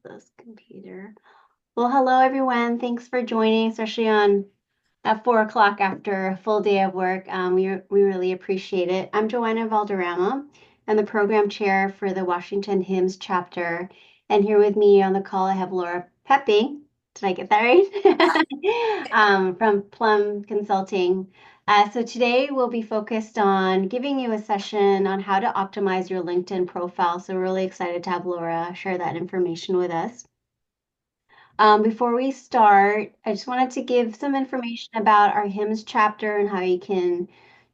this computer. Well, hello everyone. Thanks for joining, especially on at 4 o'clock after a full day of work. We really appreciate it. I'm Joanna Valderrama. I'm the program chair for the Washington HIMSS chapter. And here with me on the call, I have Laura Pepe. Did I get that right? From Plum Consulting. So today we'll be focused on giving you a session on how to optimize your LinkedIn profile. So we're really excited to have Laura share that information with us. Before we start, I just wanted to give some information about our HIMSS chapter and how you can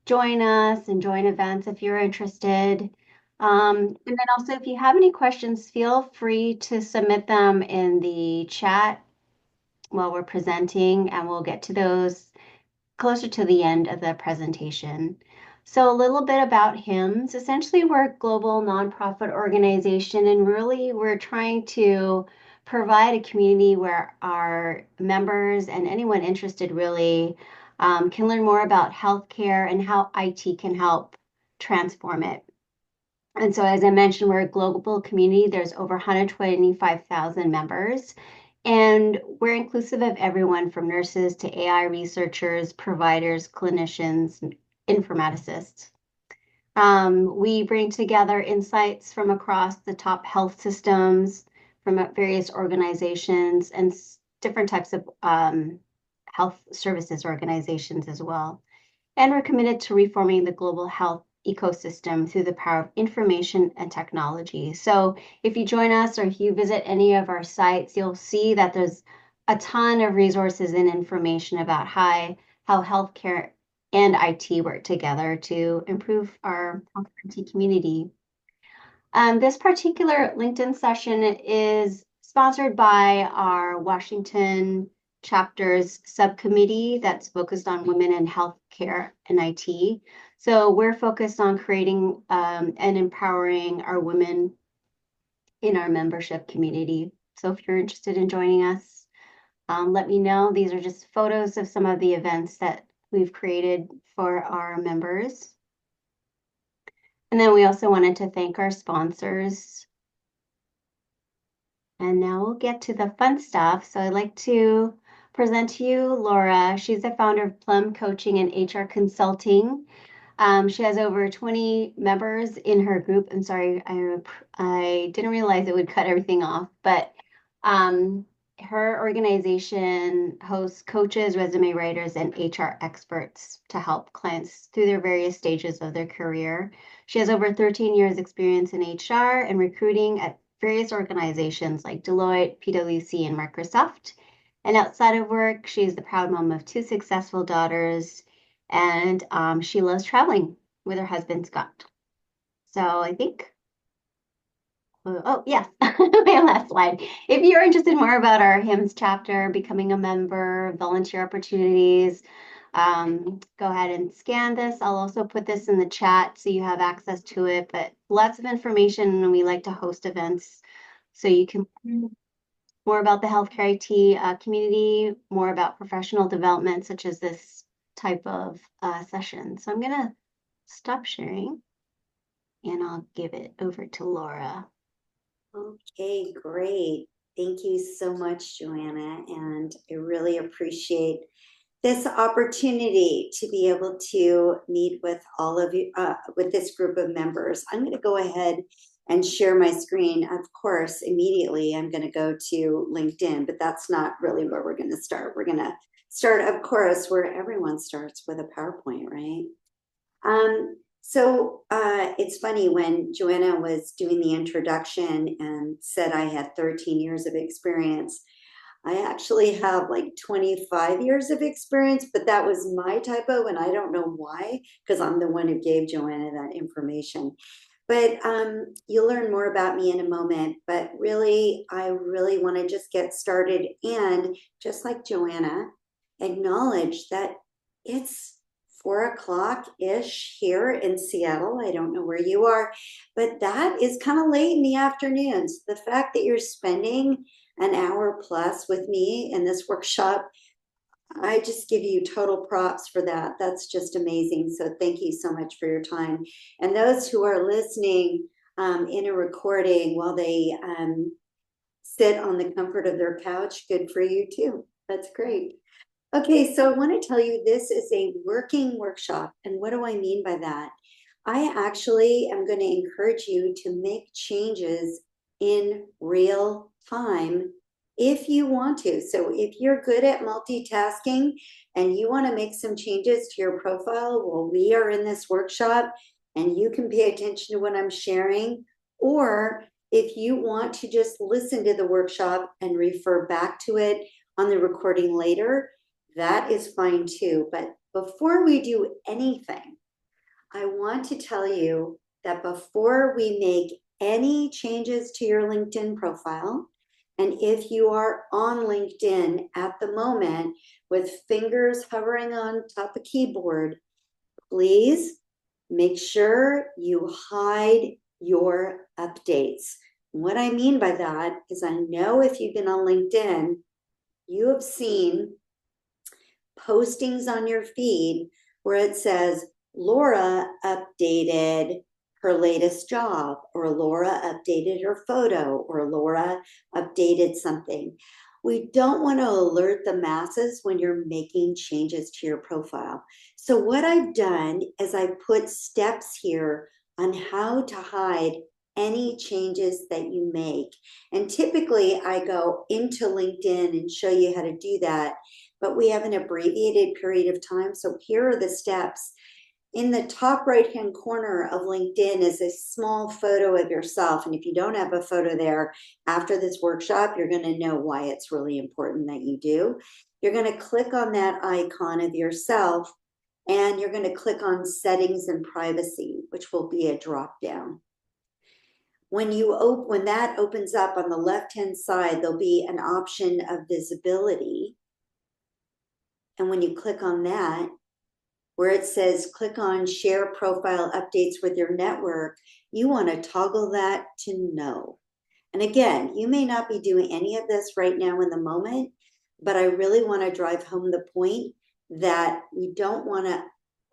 join us and join events if you're interested. And then also, if you have any questions, feel free to submit them in the chat while we're presenting, and we'll get to those closer to the end of the presentation. So a little bit about HIMSS. Essentially, we're a global nonprofit organization, and really we're trying to provide a community where our members and anyone interested really can learn more about healthcare and how IT can help transform it. And so, as I mentioned, we're a global community. There's over 125,000 members. And we're inclusive of everyone from nurses to AI researchers, providers, clinicians, informaticists. We bring together insights from across the top health systems, from various organizations, and different types of health services organizations as well. And we're committed to reforming the global health ecosystem through the power of information and technology. So if you join us or if you visit any of our sites, you'll see that there's a ton of resources and information about how healthcare and IT work together to improve our health IT community. This particular LinkedIn session is sponsored by our Washington chapter's subcommittee that's focused on women in healthcare and IT. So we're focused on creating and empowering our women in our membership community. So if you're interested in joining us, let me know. These are just photos of some of the events that we've created for our members. And then we also wanted to thank our sponsors. And now we'll get to the fun stuff. So I'd like to present to you Laura. She's the founder of Plum Coaching and HR Consulting. She has over 20 members in her group. I'm sorry, I didn't realize it would cut everything off, but her organization hosts coaches, resume writers, and HR experts to help clients through their various stages of their career. She has over 13 years experience in HR and recruiting at various organizations like Deloitte, PwC, and Microsoft. And outside of work, she's the proud mom of two successful daughters, and she loves traveling with her husband, Scott. So I think oh, yes, my last slide. If you're interested more about our HIMSS chapter, becoming a member, volunteer opportunities, go ahead and scan this. I'll also put this in the chat so you have access to it, but lots of information, and we like to host events so you can learn more about the healthcare IT community, more about professional development, such as this type of session. So I'm going to stop sharing and I'll give it over to Laura. Okay, great. Thank you so much, Joanna. And I really appreciate this opportunity to be able to meet with all of you, with this group of members. I'm going to go ahead and share my screen. Of course, immediately I'm going to go to LinkedIn, but that's not really where we're going to start. We're going to start, of course, where everyone starts with a PowerPoint, right? So it's funny, when Joanna was doing the introduction and said I had 13 years of experience, I actually have like 25 years of experience, but that was my typo, and I don't know why, because I'm the one who gave Joanna that information. But you'll learn more about me in a moment. But really, I really want to just get started and, just like Joanna, acknowledge that it's 4 o'clock-ish here in Seattle. I don't know where you are, but that is kind of late in the afternoons. The fact that you're spending an hour plus with me in this workshop, I just give you total props for that. That's just amazing. So thank you so much for your time. And those who are listening in a recording while they sit on the comfort of their couch, good for you too. That's great. Okay, so I want to tell you this is a working workshop. And what do I mean by that? I actually am going to encourage you to make changes in real time if you want to. So if you're good at multitasking and you want to make some changes to your profile, well, we are in this workshop and you can pay attention to what I'm sharing. Or if you want to just listen to the workshop and refer back to it on the recording later, that is fine too. But before we do anything, I want to tell you that before we make any changes to your LinkedIn profile, and if you are on LinkedIn at the moment with fingers hovering on top of keyboard, please make sure you hide your updates. What I mean by that is I know if you've been on LinkedIn, you have seen postings on your feed where it says Laura updated her latest job, or Laura updated her photo, or Laura updated something. We don't want to alert the masses when you're making changes to your profile. So what I've done is I put steps here on how to hide any changes that you make. And typically I go into LinkedIn and show you how to do that, but we have an abbreviated period of time. So here are the steps. In the top right-hand corner of LinkedIn is a small photo of yourself. And if you don't have a photo there after this workshop, you're going to know why it's really important that you do. You're going to click on that icon of yourself and you're going to click on settings and privacy, which will be a drop down. When that opens up on the left-hand side, there'll be an option of visibility. And when you click on that, where it says click on share profile updates with your network, you want to toggle that to no. And again, you may not be doing any of this right now in the moment, but I really want to drive home the point that you don't want to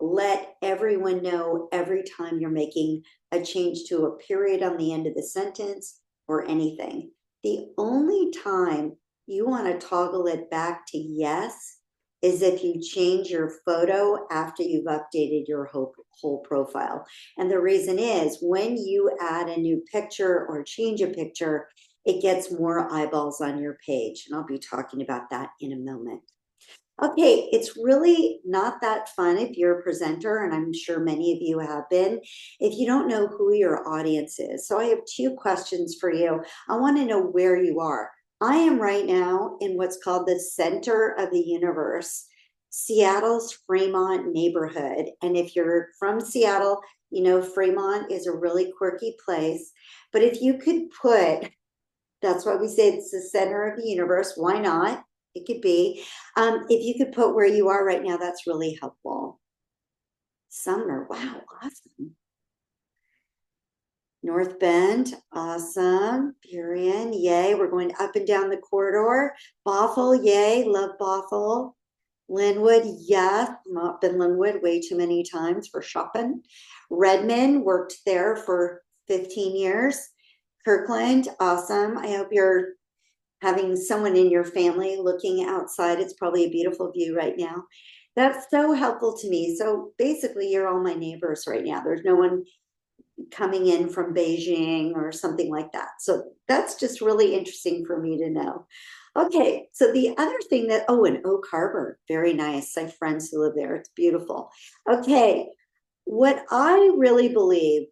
let everyone know every time you're making a change to a period on the end of the sentence or anything. The only time you want to toggle it back to yes is if you change your photo after you've updated your whole profile. And the reason is when you add a new picture or change a picture, it gets more eyeballs on your page. And I'll be talking about that in a moment. Okay, it's really not that fun if you're a presenter, and I'm sure many of you have been, if you don't know who your audience is. So I have two questions for you. I want to know where you are. I am right now in what's called the center of the universe, Seattle's Fremont neighborhood. And if you're from Seattle, you know Fremont is a really quirky place. But if you could put, that's why we say it's the center of the universe, why not? It could be. If you could put where you are right now, that's really helpful. Sumner, wow, awesome. North Bend, awesome. Burien, yay. We're going up and down the corridor. Bothell, yay. Love Bothell. Linwood, yes. Not been Linwood way too many times for shopping. Redmond, worked there for 15 years. Kirkland, awesome. I hope you're having someone in your family looking outside. It's probably a beautiful view right now. That's so helpful to me. So basically, you're all my neighbors right now. There's no one coming in from Beijing or something like that. So that's just really interesting for me to know. Okay, so the other thing that, oh, in Oak Harbor, very nice. I have friends who live there. It's beautiful. Okay, what I really believe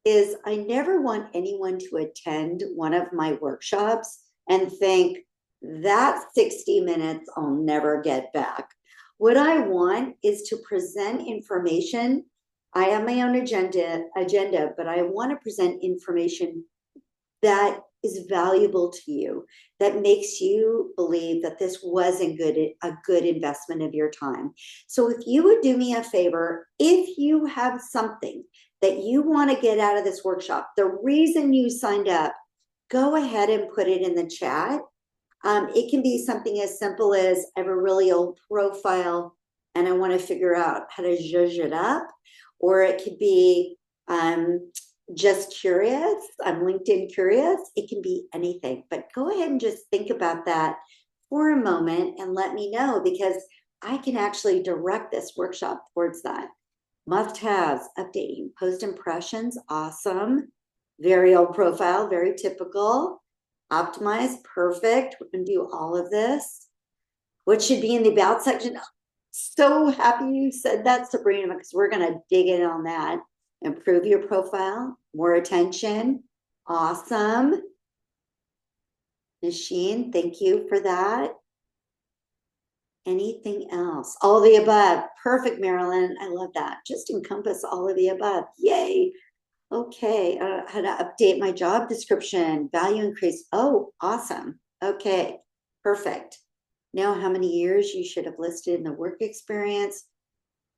is I never want anyone to attend one of my workshops and think that 60 minutes I'll never get back. What I want is to present information. I have my own agenda, but I want to present information that is valuable to you, that makes you believe that this was a good investment of your time. So if you would do me a favor, if you have something that you want to get out of this workshop, the reason you signed up, go ahead and put it in the chat. It can be something as simple as I have a really old profile and I want to figure out how to zhuzh it up, or it could be just curious, I'm LinkedIn curious, it can be anything. But go ahead and just think about that for a moment and let me know, because I can actually direct this workshop towards that. Must-haves, updating, post impressions, awesome. Very old profile, very typical. Optimize, perfect. We're going to do all of this. What should be in the about section? So happy you said that, Sabrina, because we're going to dig in on that. Improve your profile, more attention. Awesome. Machine, thank you for that. Anything else? All the above. Perfect, Marilyn. I love that. Just encompass all of the above. Yay. Okay. How to update my job description. Value increase. Oh, awesome. Okay. Perfect. Now, how many years you should have listed in the work experience?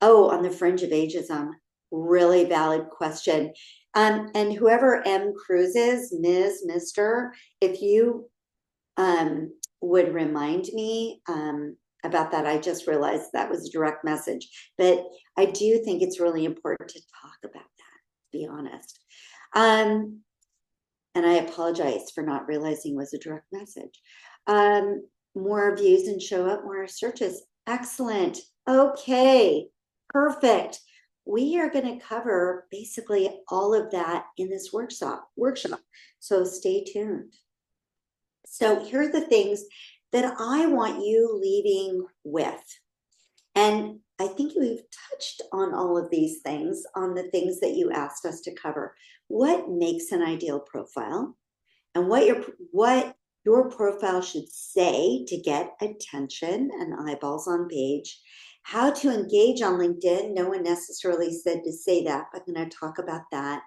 Oh, on the fringe of ageism. Really valid question. And whoever M. Cruz is, Ms., Mr., if you would remind me about that. I just realized that was a direct message, but I do think it's really important to talk about that, to be honest. And I apologize for not realizing it was a direct message. More views and show up, more searches. Excellent. Okay, perfect. We are going to cover basically all of that in this workshop. So stay tuned. So here are the things that I want you leaving with. And I think we've touched on all of these things, on the things that you asked us to cover. What makes an ideal profile, and what your profile should say to get attention and eyeballs on page. How to engage on LinkedIn. No one necessarily said to say that, but I'm going to talk about that.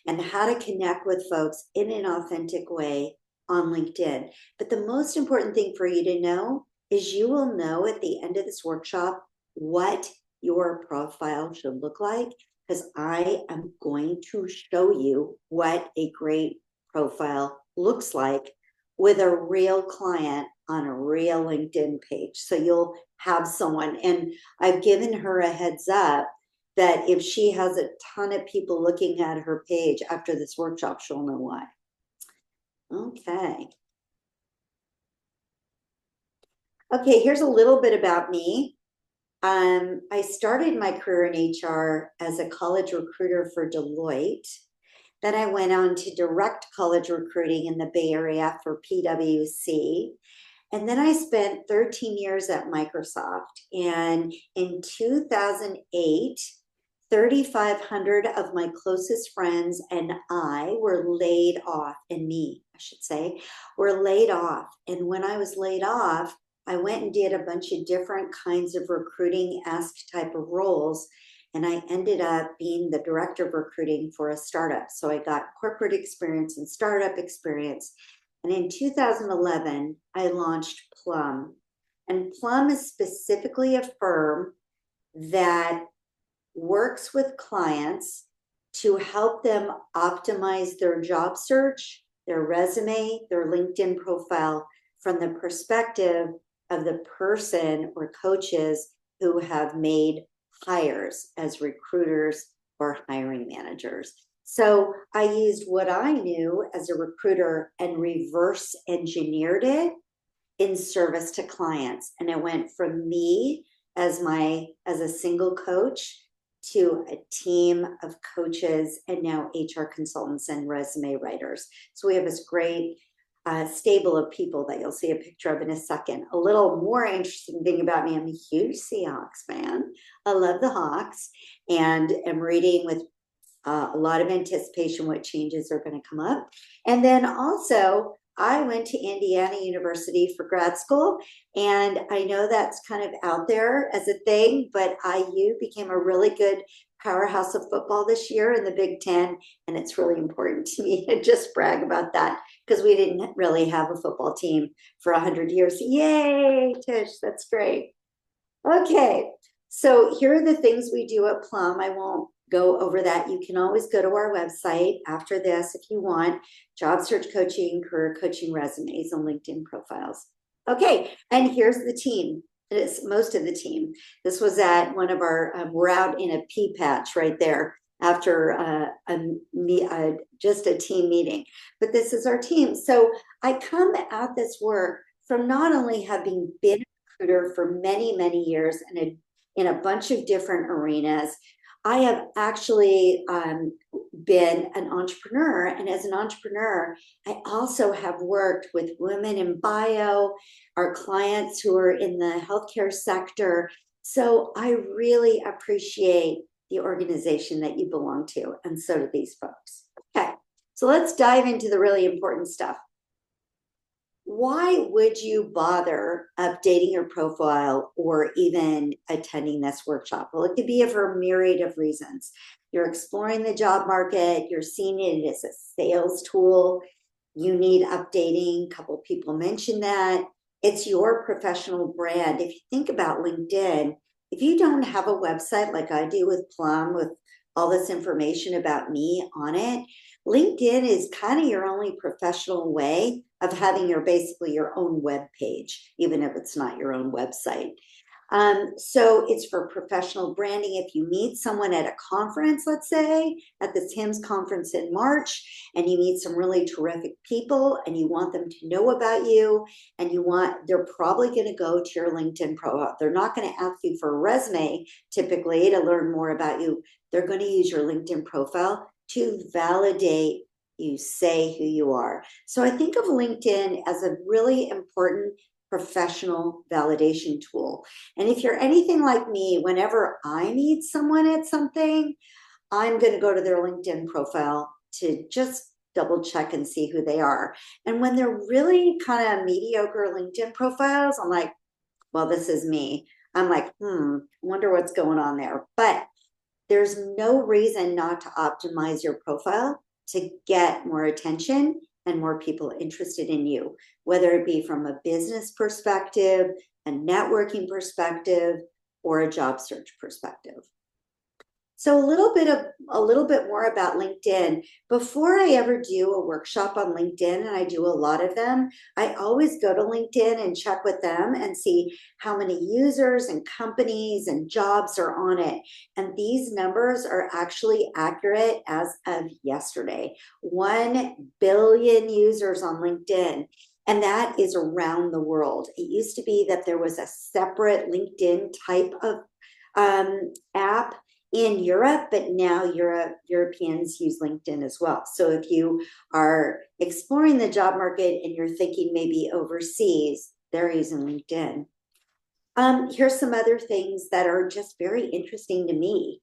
And how to connect with folks in an authentic way on LinkedIn. But the most important thing for you to know is you will know at the end of this workshop what your profile should look like, because I am going to show you what a great profile looks like with a real client on a real LinkedIn page. So you'll have someone, and I've given her a heads up that if she has a ton of people looking at her page after this workshop, she'll know why. Okay. Okay, here's a little bit about me. I started my career in HR as a college recruiter for Deloitte. Then I went on to direct college recruiting in the Bay Area for PwC. And then I spent 13 years at Microsoft. And in 2008, 3,500 of my closest friends and I were laid off, and me, I should say, were laid off. And when I was laid off, I went and did a bunch of different kinds of recruiting-esque type of roles. And I ended up being the director of recruiting for a startup. So I got corporate experience and startup experience. And in 2011, I launched Plum. And Plum is specifically a firm that works with clients to help them optimize their job search, their resume, their LinkedIn profile from the perspective of the person or coaches who have made hires as recruiters or hiring managers. So I used what I knew as a recruiter and reverse engineered it in service to clients. And it went from me as a single coach to a team of coaches and now HR consultants and resume writers. So we have this great stable of people that you'll see a picture of in a second. A little more interesting thing about me, I'm a huge Seahawks fan. I love the Hawks and am reading with a lot of anticipation what changes are going to come up. And then also, I went to Indiana University for grad school, and I know that's kind of out there as a thing, but IU became a really good powerhouse of football this year in the Big Ten, and it's really important to me to just brag about that because we didn't really have a football team for 100 years. Yay, Tish, that's great. Okay, so here are the things we do at Plum. I won't go over that. You can always go to our website after this if you want. Job search coaching, career coaching, resumes, and LinkedIn profiles. Okay, and here's the team. It's most of the team. This was at one of our, we're out in a pea patch right there. after just a team meeting. But this is our team. So I come at this work from not only having been a recruiter for many, many years in a bunch of different arenas, I have actually been an entrepreneur. And as an entrepreneur, I also have worked with women in bio, our clients who are in the healthcare sector. So I really appreciate the organization that you belong to, and so do these folks. Okay, so let's dive into the really important stuff. Why would you bother updating your profile or even attending this workshop? Well, it could be for a myriad of reasons. You're exploring the job market, you're seeing it as a sales tool, you need updating. A couple people mentioned that. It's your professional brand. If you think about LinkedIn, if you don't have a website like I do with Plum, with all this information about me on it, LinkedIn is kind of your only professional way of having basically your own web page, even if it's not your own website. So it's for professional branding. If you meet someone at a conference, let's say at this HIMSS conference in March, and you meet some really terrific people and you want them to know about you, and they're probably going to go to your LinkedIn profile. They're not going to ask you for a resume typically to learn more about you. They're going to use your LinkedIn profile to validate you, say who you are. So I think of LinkedIn as a really important professional validation tool. And if you're anything like me, whenever I meet someone at something, I'm going to go to their LinkedIn profile to just double check and see who they are. And when they're really kind of mediocre LinkedIn profiles, I'm like, well, this is me. I'm like, wonder what's going on there. But there's no reason not to optimize your profile to get more attention and more people interested in you, whether it be from a business perspective, a networking perspective, or a job search perspective. So a little bit more about LinkedIn. Before I ever do a workshop on LinkedIn, and I do a lot of them, I always go to LinkedIn and check with them and see how many users and companies and jobs are on it. And these numbers are actually accurate as of yesterday. 1 billion users on LinkedIn. And that is around the world. It used to be that there was a separate LinkedIn type of app in Europe, but now Europeans use LinkedIn as well. So if you are exploring the job market and you're thinking maybe overseas, they're using LinkedIn. Here's some other things that are just very interesting to me.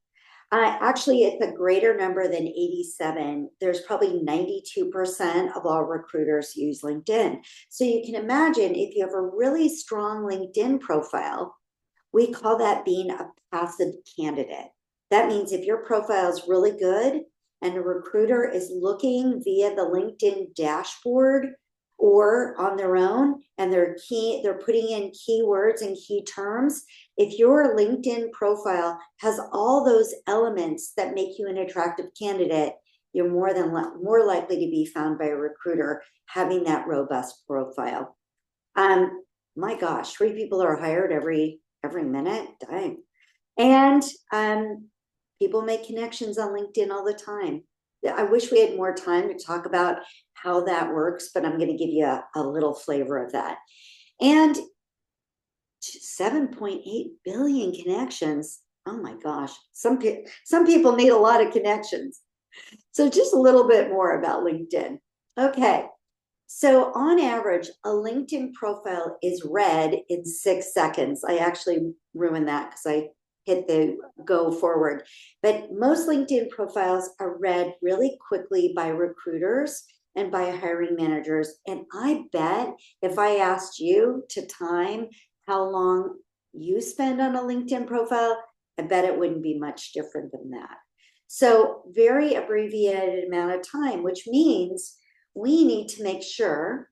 Actually, it's a greater number than 87. There's probably 92% of all recruiters use LinkedIn. So you can imagine if you have a really strong LinkedIn profile, we call that being a passive candidate. That means if your profile is really good and a recruiter is looking via the LinkedIn dashboard or on their own, and they're putting in keywords and key terms, if your LinkedIn profile has all those elements that make you an attractive candidate, you're more likely to be found by a recruiter having that robust profile. My gosh, 3 people are hired every minute. Dang. And people make connections on LinkedIn all the time. I wish we had more time to talk about how that works, but I'm going to give you a little flavor of that. And 7.8 billion connections. Oh my gosh. Some people need a lot of connections. So just a little bit more about LinkedIn. Okay. So on average, a LinkedIn profile is read in 6 seconds. I actually ruined that because I hit the go forward. But most LinkedIn profiles are read really quickly by recruiters and by hiring managers. And I bet if I asked you to time how long you spend on a LinkedIn profile, I bet it wouldn't be much different than that. So very abbreviated amount of time, which means we need to make sure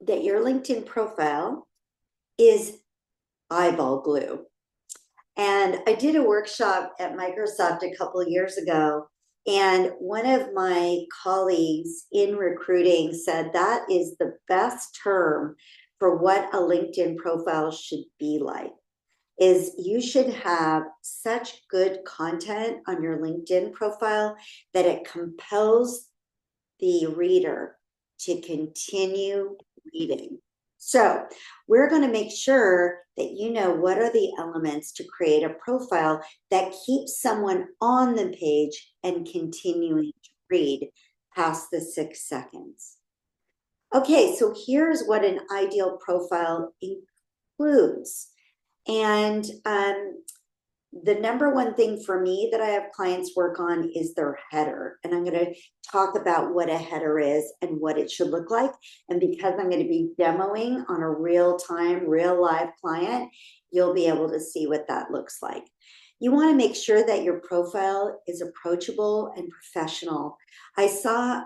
that your LinkedIn profile is eyeball glue. And I did a workshop at Microsoft a couple of years ago, and one of my colleagues in recruiting said that is the best term for what a LinkedIn profile should be like. is you should have such good content on your LinkedIn profile that it compels the reader to continue reading. So we're going to make sure that you know what are the elements to create a profile that keeps someone on the page and continuing to read past the 6 seconds. Okay, so here's what an ideal profile includes. And the number one thing for me that I have clients work on is their header. And I'm going to talk about what a header is and what it should look like. And because I'm going to be demoing on a real time, real live client, you'll be able to see what that looks like. You want to make sure that your profile is approachable and professional. I saw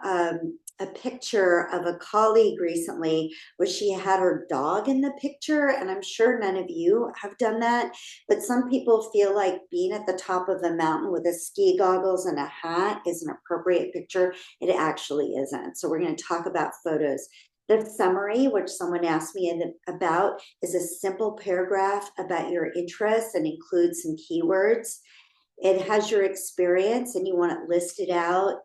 a picture of a colleague recently where she had her dog in the picture, and I'm sure none of you have done that, but some people feel like being at the top of a mountain with a ski goggles and a hat is an appropriate picture. It actually isn't. So we're going to talk about photos. The summary, which someone asked me about, is a simple paragraph about your interests and includes some keywords. It has your experience and you want it listed out,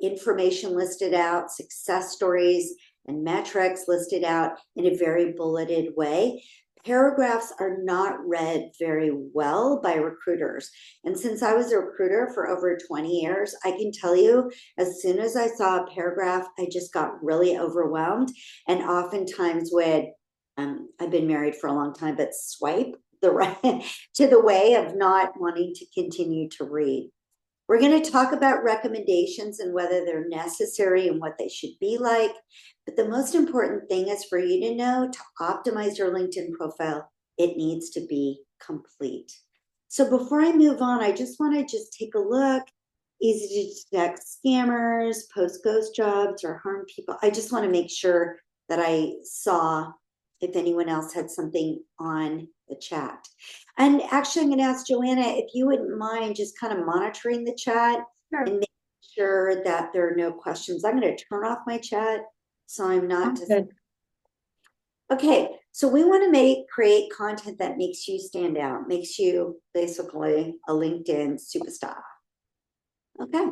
information listed out, success stories and metrics listed out in a very bulleted way. Paragraphs are not read very well by recruiters. And since I was a recruiter for over 20 years, I can tell you, as soon as I saw a paragraph, I just got really overwhelmed. And oftentimes would, I've been married for a long time, but swipe the right to the way of not wanting to continue to read. We're going to talk about recommendations and whether they're necessary and what they should be like. But the most important thing is for you to know to optimize your LinkedIn profile, it needs to be complete. So before I move on, I just want to take a look. Easy to detect scammers, post ghost jobs, or harm people. I just want to make sure that I saw if anyone else had something on the chat. And actually, I'm going to ask Joanna if you wouldn't mind just kind of monitoring the chat Sure. and making sure that there are no questions. I'm going to turn off my chat so I'm not Sounds good. Okay, so we want to create content that makes you stand out, makes you basically a LinkedIn superstar. Okay.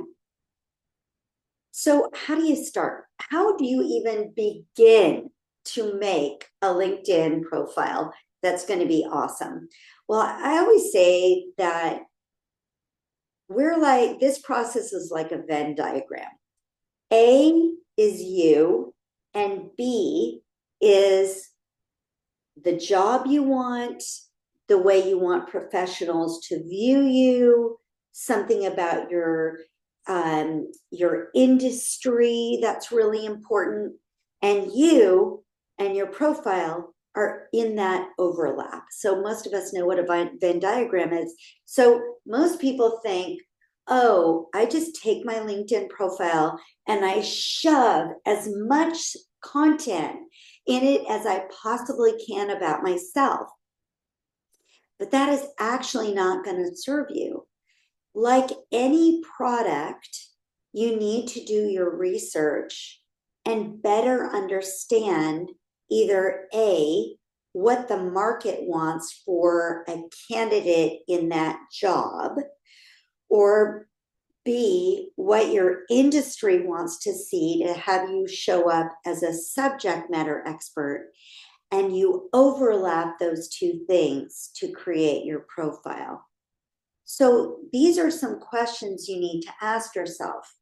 So how do you start? How do you even begin to make a LinkedIn profile that's going to be awesome? Well, I always say that this process is like a Venn diagram. A is you, and B is the job you want, the way you want professionals to view you, something about your industry that's really important, and you and your profile are in that overlap. So most of us know what a Venn diagram is. So most people think, oh, I just take my LinkedIn profile and I shove as much content in it as I possibly can about myself. But that is actually not going to serve you. Like any product, you need to do your research and better understand either A, what the market wants for a candidate in that job, or B, what your industry wants to see to have you show up as a subject matter expert, and you overlap those two things to create your profile. So these are some questions you need to ask yourself.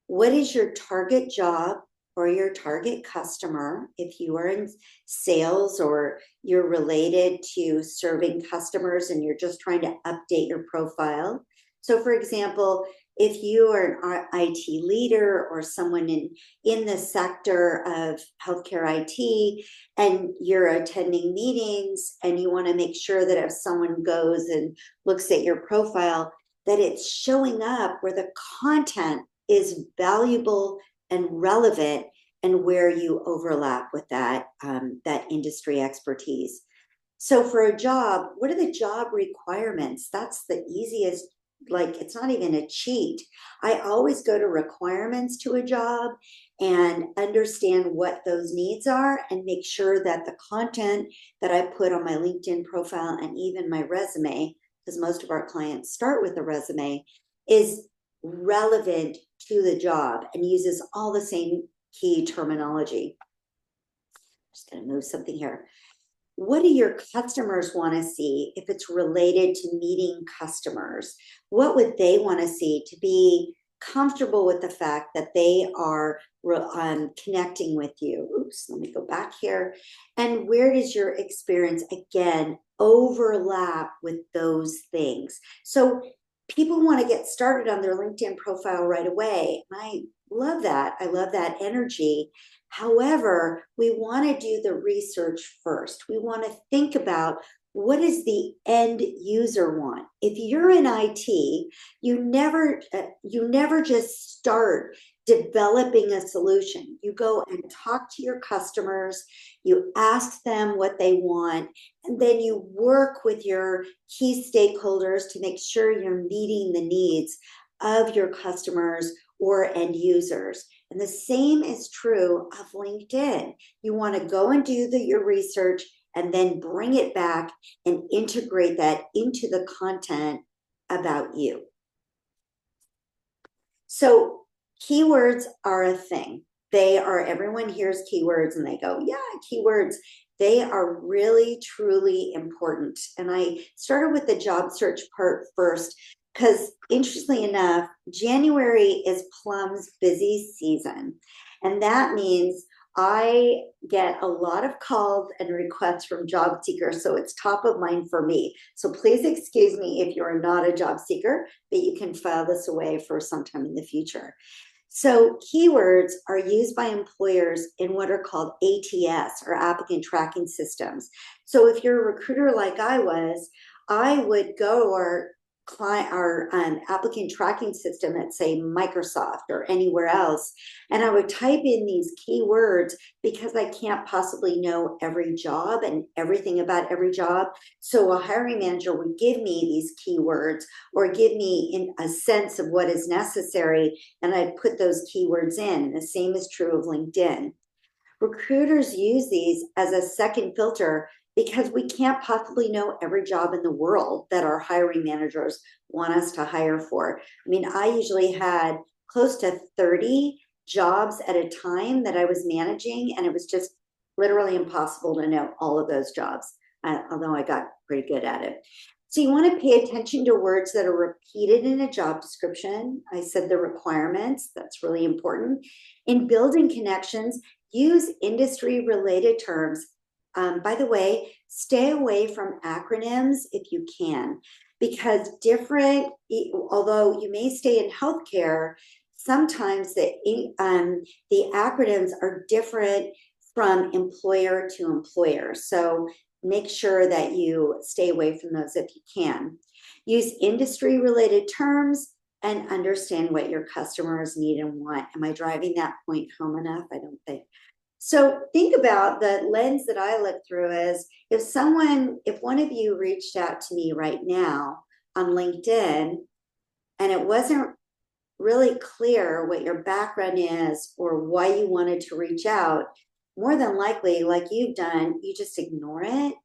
What is your target job or your target customer if you are in sales or you're related to serving customers and you're just trying to update your profile? So for example, if you are an IT leader or someone in the sector of healthcare IT and you're attending meetings and you want to make sure that if someone goes and looks at your profile, that it's showing up where the content is valuable and relevant and where you overlap with that industry expertise. So for a job, what are the job requirements? That's the easiest like, it's not even a cheat. I always go to requirements to a job and understand what those needs are and make sure that the content that I put on my LinkedIn profile and even my resume, because most of our clients start with a resume, is relevant to the job and uses all the same key terminology. I'm just going to move something here. What do your customers want to see if it's related to meeting customers? What would they want to see to be comfortable with the fact that they are connecting with you? Oops, let me go back here. And where does your experience, again, overlap with those things? So people want to get started on their LinkedIn profile right away. And I love that. I love that energy. However, we want to do the research first. We want to think about, what does the end user want? If you're in IT, you never just start developing a solution. You go and talk to your customers, you ask them what they want, and then you work with your key stakeholders to make sure you're meeting the needs of your customers or end users. And the same is true of LinkedIn. You want to go and do your research and then bring it back and integrate that into the content about you. So keywords are a thing. Everyone hears keywords and they go, yeah, keywords. They are really, truly important. And I started with the job search part first because, interestingly enough, January is Plum's busy season. And that means I get a lot of calls and requests from job seekers. So it's top of mind for me. So please excuse me if you're not a job seeker, but you can file this away for sometime in the future. So keywords are used by employers in what are called ATS, or applicant tracking systems. So if you're a recruiter like I was, I would go to our applicant tracking system at, say, Microsoft or anywhere else, and I would type in these keywords because I can't possibly know every job and everything about every job. So a hiring manager would give me these keywords or give me a sense of what is necessary, and I'd put those keywords in. The same is true of LinkedIn. Recruiters use these as a second filter because we can't possibly know every job in the world that our hiring managers want us to hire for. I mean, I usually had close to 30 jobs at a time that I was managing, and it was just literally impossible to know all of those jobs, although I got pretty good at it. So you want to pay attention to words that are repeated in a job description. I said the requirements, that's really important. In building connections, use industry-related terms. By the way, stay away from acronyms if you can, because although you may stay in healthcare, sometimes the acronyms are different from employer to employer. So make sure that you stay away from those if you can. Use industry-related terms and understand what your customers need and want. Am I driving that point home enough? I don't think. So think about the lens that I look through is, if one of you reached out to me right now on LinkedIn and it wasn't really clear what your background is or why you wanted to reach out, more than likely, like you've done, you just ignore it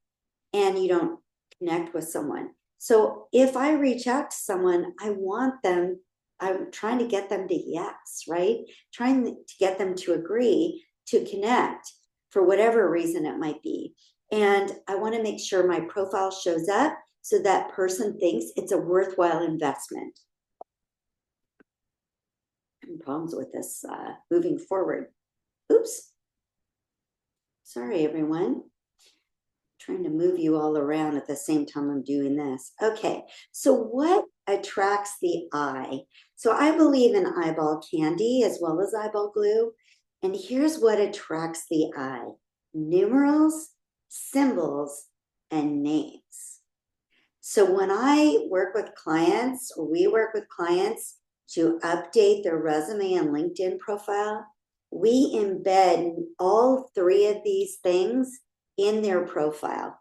and you don't connect with someone. So if I reach out to someone, I'm trying to get them to yes, right? Trying to get them to agree to connect for whatever reason it might be. And I want to make sure my profile shows up so that person thinks it's a worthwhile investment. Problems with this moving forward. Oops. Sorry, everyone. Trying to move you all around at the same time I'm doing this. Okay, so what attracts the eye? So I believe in eyeball candy as well as eyeball glue. And here's what attracts the eye: numerals, symbols, and names. So when I work with clients, or we work with clients to update their resume and LinkedIn profile, we embed all three of these things in their profile.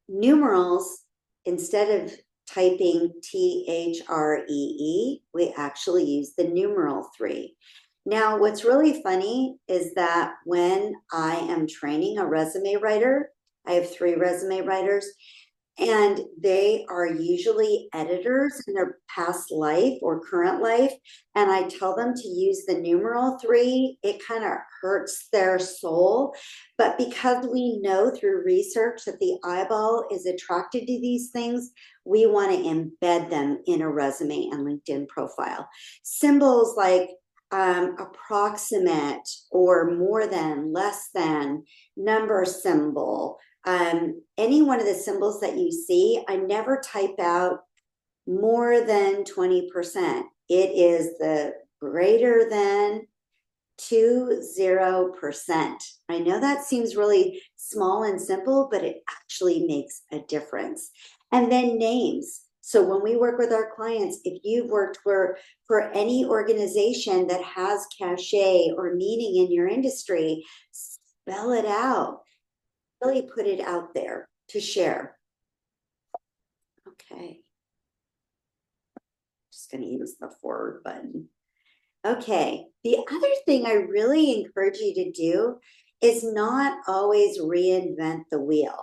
Numerals, instead of typing THREE, we actually use the numeral 3. Now, what's really funny is that when I am training a resume writer, I have 3 resume writers, and they are usually editors in their past life or current life. And I tell them to use the numeral 3. It kind of hurts their soul. But because we know through research that the eyeball is attracted to these things, we want to embed them in a resume and LinkedIn profile. Symbols like approximate or more than, less than, number symbol, any one of the symbols that you see, I never type out more than 20%. It is the greater than 20%. I know that seems really small and simple, but it actually makes a difference. And then names. So when we work with our clients, if you've worked for any organization that has cachet or meaning in your industry, spell it out. Really put it out there to share. Okay. Just going to use the forward button. Okay. The other thing I really encourage you to do is not always reinvent the wheel.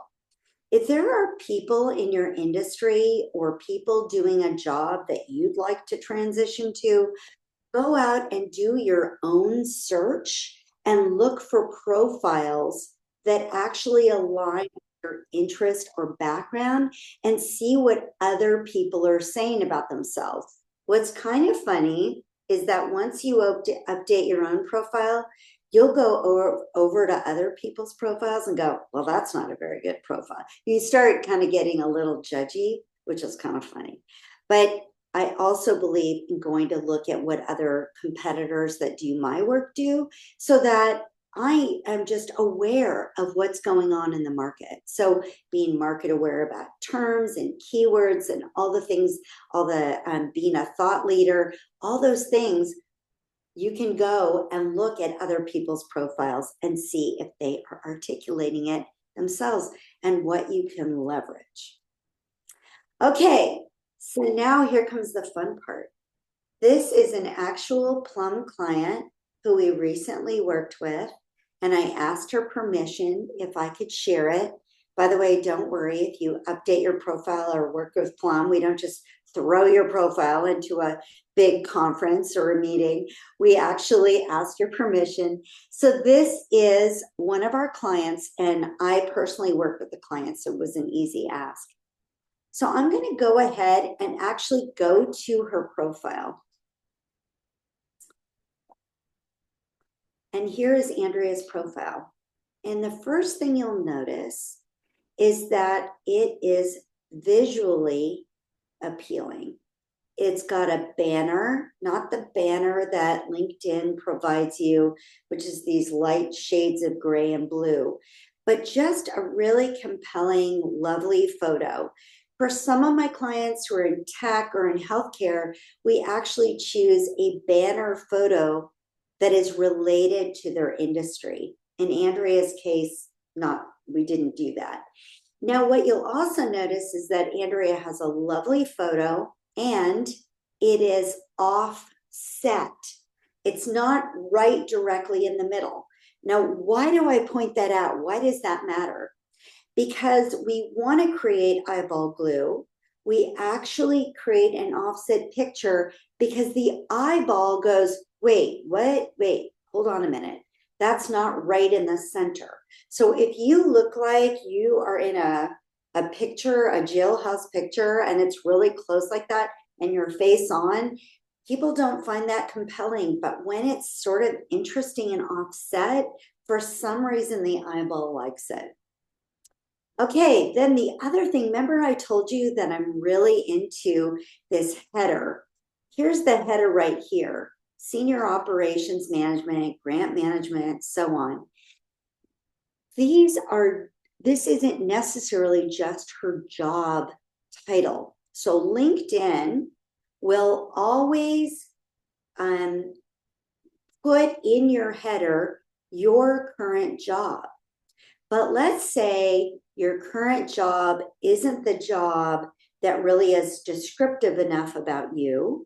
If there are people in your industry or people doing a job that you'd like to transition to, go out and do your own search and look for profiles that actually align with your interest or background and see what other people are saying about themselves. What's kind of funny is that once you update your own profile, you'll go over to other people's profiles and go, well, that's not a very good profile. You start kind of getting a little judgy, which is kind of funny. But I also believe in going to look at what other competitors that do my work do so that I am just aware of what's going on in the market. So being market aware about terms and keywords and all the things, all the being a thought leader, all those things, you can go and look at other people's profiles and see if they are articulating it themselves and what you can leverage. Okay, so now here comes the fun part. This is an actual Plum client who we recently worked with, and I asked her permission if I could share it. By the way, don't worry if you update your profile or work with Plum. We don't just throw your profile into a big conference or a meeting. We actually ask your permission. So this is one of our clients, and I personally work with the client, so it was an easy ask. So I'm going to go ahead and actually go to her profile. And here is Andrea's profile. And the first thing you'll notice is that it is visually appealing. It's got a banner, not the banner that LinkedIn provides you, which is these light shades of gray and blue, but just a really compelling, lovely photo. For some of my clients who are in tech or in healthcare, we actually choose a banner photo that is related to their industry. In Andrea's case, we didn't do that. Now, what you'll also notice is that Andrea has a lovely photo and it is offset. It's not right directly in the middle. Now, why do I point that out? Why does that matter? Because we want to create eyeball glue. We actually create an offset picture because the eyeball goes, wait, what? Wait, hold on a minute. That's not right in the center. So if you look like you are in a picture, a jailhouse picture, and it's really close like that, and your face on, people don't find that compelling. But when it's sort of interesting and offset, for some reason, the eyeball likes it. Okay, then the other thing, remember I told you that I'm really into this header. Here's the header right here. Senior Operations Management, Grant Management, so on. This isn't necessarily just her job title. So LinkedIn will always put in your header your current job. But let's say your current job isn't the job that really is descriptive enough about you,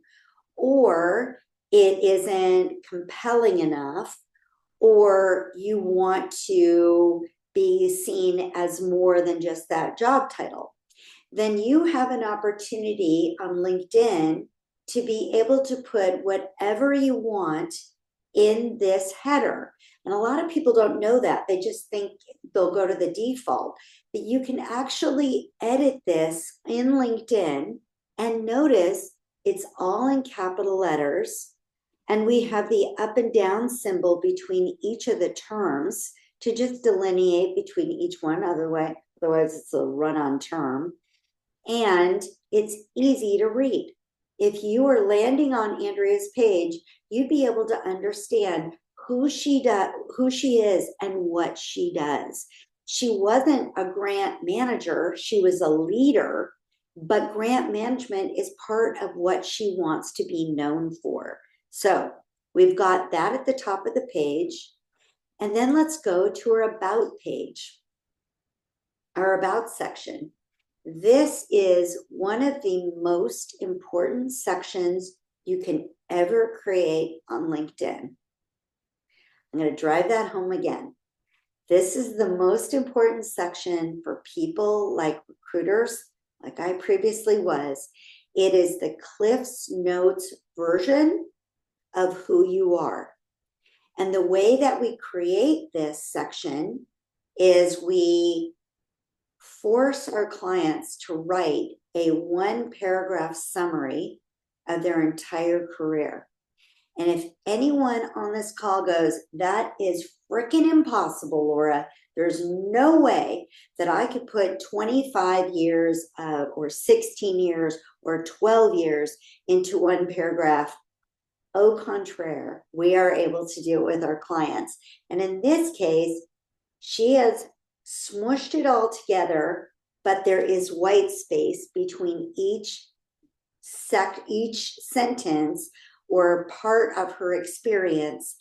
or it isn't compelling enough, or you want to be seen as more than just that job title, then you have an opportunity on LinkedIn to be able to put whatever you want in this header. And a lot of people don't know that. They just think they'll go to the default. But you can actually edit this in LinkedIn, and notice it's all in capital letters. And we have the up and down symbol between each of the terms to just delineate between each one. Otherwise it's a run-on term. And it's easy to read. If you are landing on Andrea's page, you'd be able to understand who she is and what she does. She wasn't a grant manager, she was a leader, but grant management is part of what she wants to be known for. So we've got that at the top of the page. And then let's go to our about page, our about section. This is one of the most important sections you can ever create on LinkedIn. I'm going to drive that home again. This is the most important section for people like recruiters, like I previously was. It is the Cliff's Notes version of who you are. And the way that we create this section is we force our clients to write a 1-paragraph summary of their entire career. And if anyone on this call goes, that is freaking impossible, Laura, there's no way that I could put 25 years or 16 years or 12 years into 1 paragraph. Au contraire, we are able to do it with our clients. And in this case, she has smushed it all together, but there is white space between each sentence or part of her experience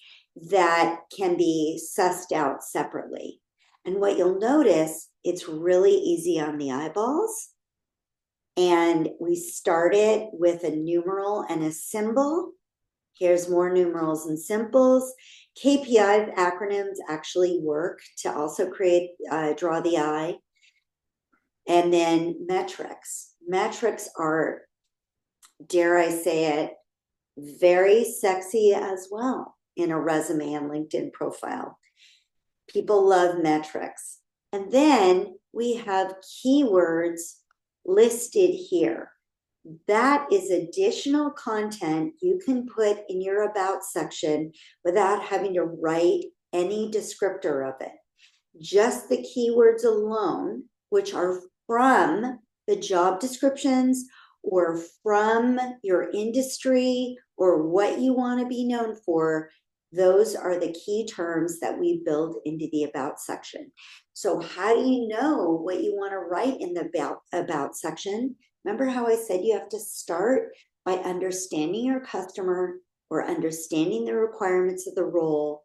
that can be sussed out separately. And what you'll notice, it's really easy on the eyeballs. And we started with a numeral and a symbol. Here's more numerals and symbols. KPI acronyms actually work to also create, draw the eye. And then metrics. Metrics are, dare I say it, very sexy as well in a resume and LinkedIn profile. People love metrics. And then we have keywords listed here. That is additional content you can put in your about section without having to write any descriptor of it. Just the keywords alone, which are from the job descriptions or from your industry or what you want to be known for, those are the key terms that we build into the about section. So how do you know what you want to write in the about section? Remember how I said you have to start by understanding your customer or understanding the requirements of the role,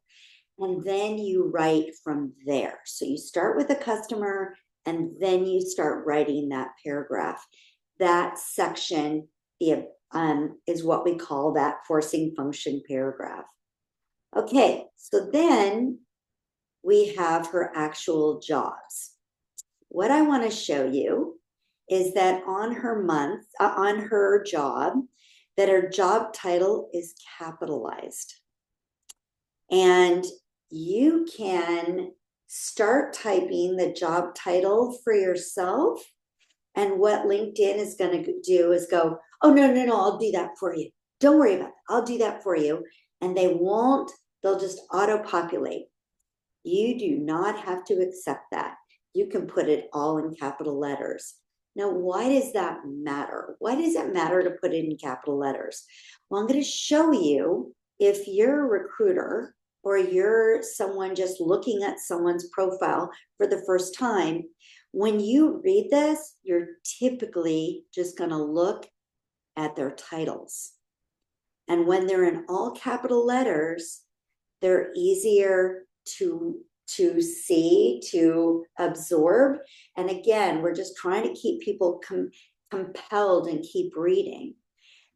and then you write from there. So you start with the customer, and then you start writing that paragraph. That section is what we call that forcing function paragraph. Okay, so then we have her actual jobs. What I want to show you is that on her job, that her job title is capitalized. And you can start typing the job title for yourself. And what LinkedIn is going to do is go, oh, no, I'll do that for you. Don't worry about it. I'll do that for you. And they'll just auto-populate. You do not have to accept that. You can put it all in capital letters. Now, why does that matter? Why does it matter to put it in capital letters? Well, I'm going to show you, if you're a recruiter or you're someone just looking at someone's profile for the first time, when you read this, you're typically just going to look at their titles. And when they're in all capital letters, they're easier to see, to absorb. And again, we're just trying to keep people compelled and keep reading.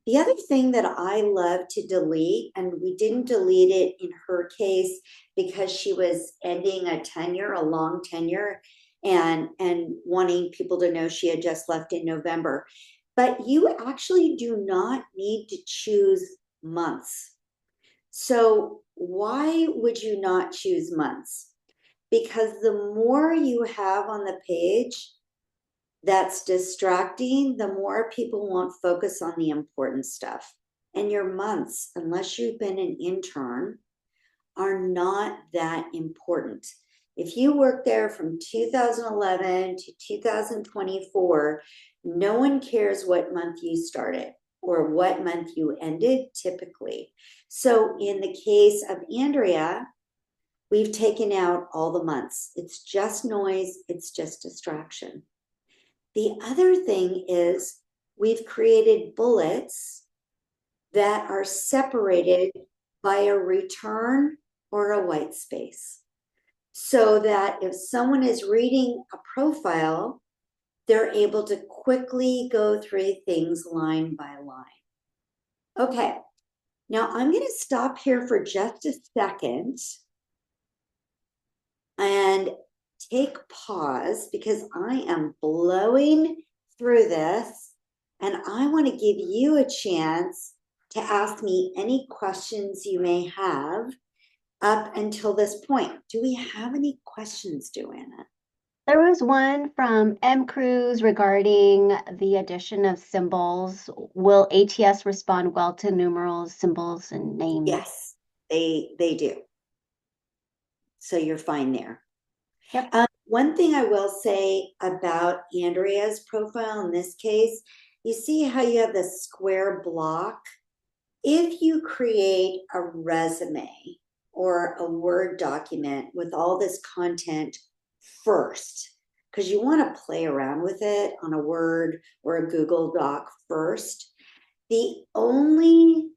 The other thing that I love to delete, and we didn't delete it in her case because she was ending a tenure, a long tenure, and wanting people to know she had just left in November. But you actually do not need to choose months. So why would you not choose months? Because the more you have on the page that's distracting, the more people won't focus on the important stuff. And your months, unless you've been an intern, are not that important. If you work there from 2011 to 2024, no one cares what month you started or what month you ended typically. So in the case of Andrea, we've taken out all the months. It's just noise, it's just distraction. The other thing is we've created bullets that are separated by a return or a white space, so that if someone is reading a profile, they're able to quickly go through things line by line. Okay, now I'm going to stop here for just a second and take pause because I am blowing through this and I want to give you a chance to ask me any questions you may have up until this point. Do we have any questions, Joanna? There was one from M. Cruz regarding the addition of symbols. Will ATS respond well to numerals, symbols, and names? Yes, they do. So you're fine there. Yep. One thing I will say about Andrea's profile in this case, you see how you have the square block? If you create a resume or a Word document with all this content first, because you want to play around with it on a Word or a Google Doc first, the only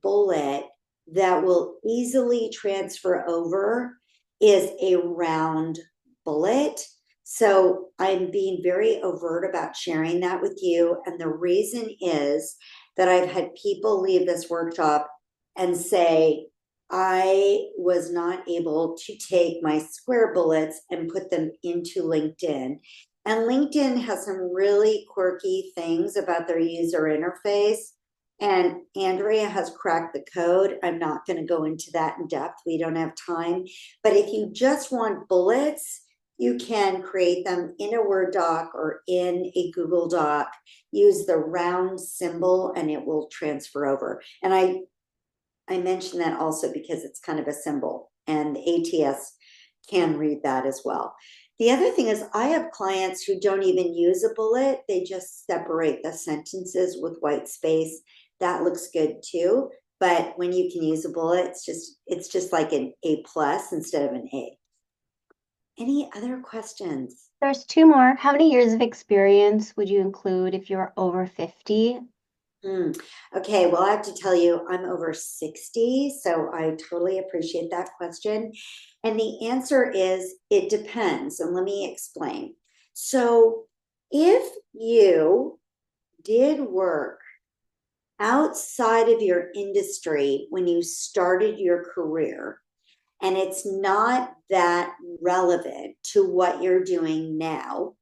bullet that will easily transfer over is a round bullet. So I'm being very overt about sharing that with you. And the reason is that I've had people leave this workshop and say, I was not able to take my square bullets and put them into LinkedIn. And LinkedIn has some really quirky things about their user interface. And Andrea has cracked the code. I'm not going to go into that in depth. We don't have time. But if you just want bullets, you can create them in a Word doc or in a Google Doc. Use the round symbol and it will transfer over. And I mention that also because it's kind of a symbol and ATS can read that as well. The other thing is I have clients who don't even use a bullet. They just separate the sentences with white space. That looks good too. But when you can use a bullet, it's just like an A plus instead of an A. Any other questions? There's two more. How many years of experience would you include if you're over 50? Okay, well, I have to tell you, I'm over 60, so I totally appreciate that question. And the answer is it depends. And let me explain. So, if you did work outside of your industry when you started your career, and it's not that relevant to what you're doing now,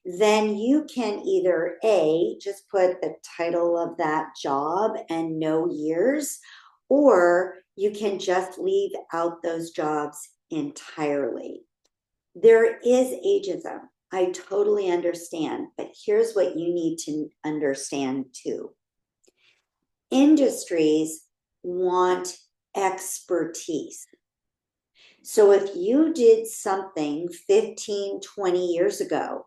then you can either A, just put the title of that job and no years, or you can just leave out those jobs entirely. There is ageism. I totally understand, but here's what you need to understand too. Industries want expertise. So if you did something 15, 20 years ago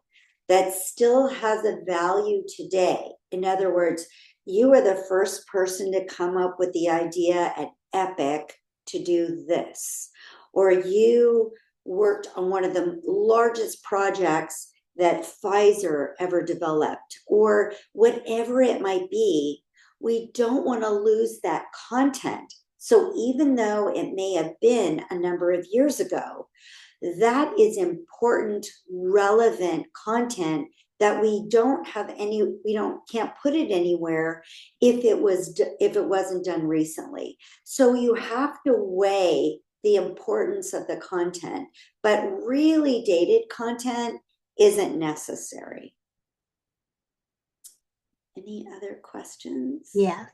that still has a value today, in other words, you were the first person to come up with the idea at Epic to do this, or you worked on one of the largest projects that Pfizer ever developed, or whatever it might be, we don't want to lose that content. So even though it may have been a number of years ago, that is important, relevant content that we don't have any, we don't can't put it anywhere if it wasn't done recently. So you have to weigh the importance of the content, but really dated content isn't necessary. Any other questions? Yes.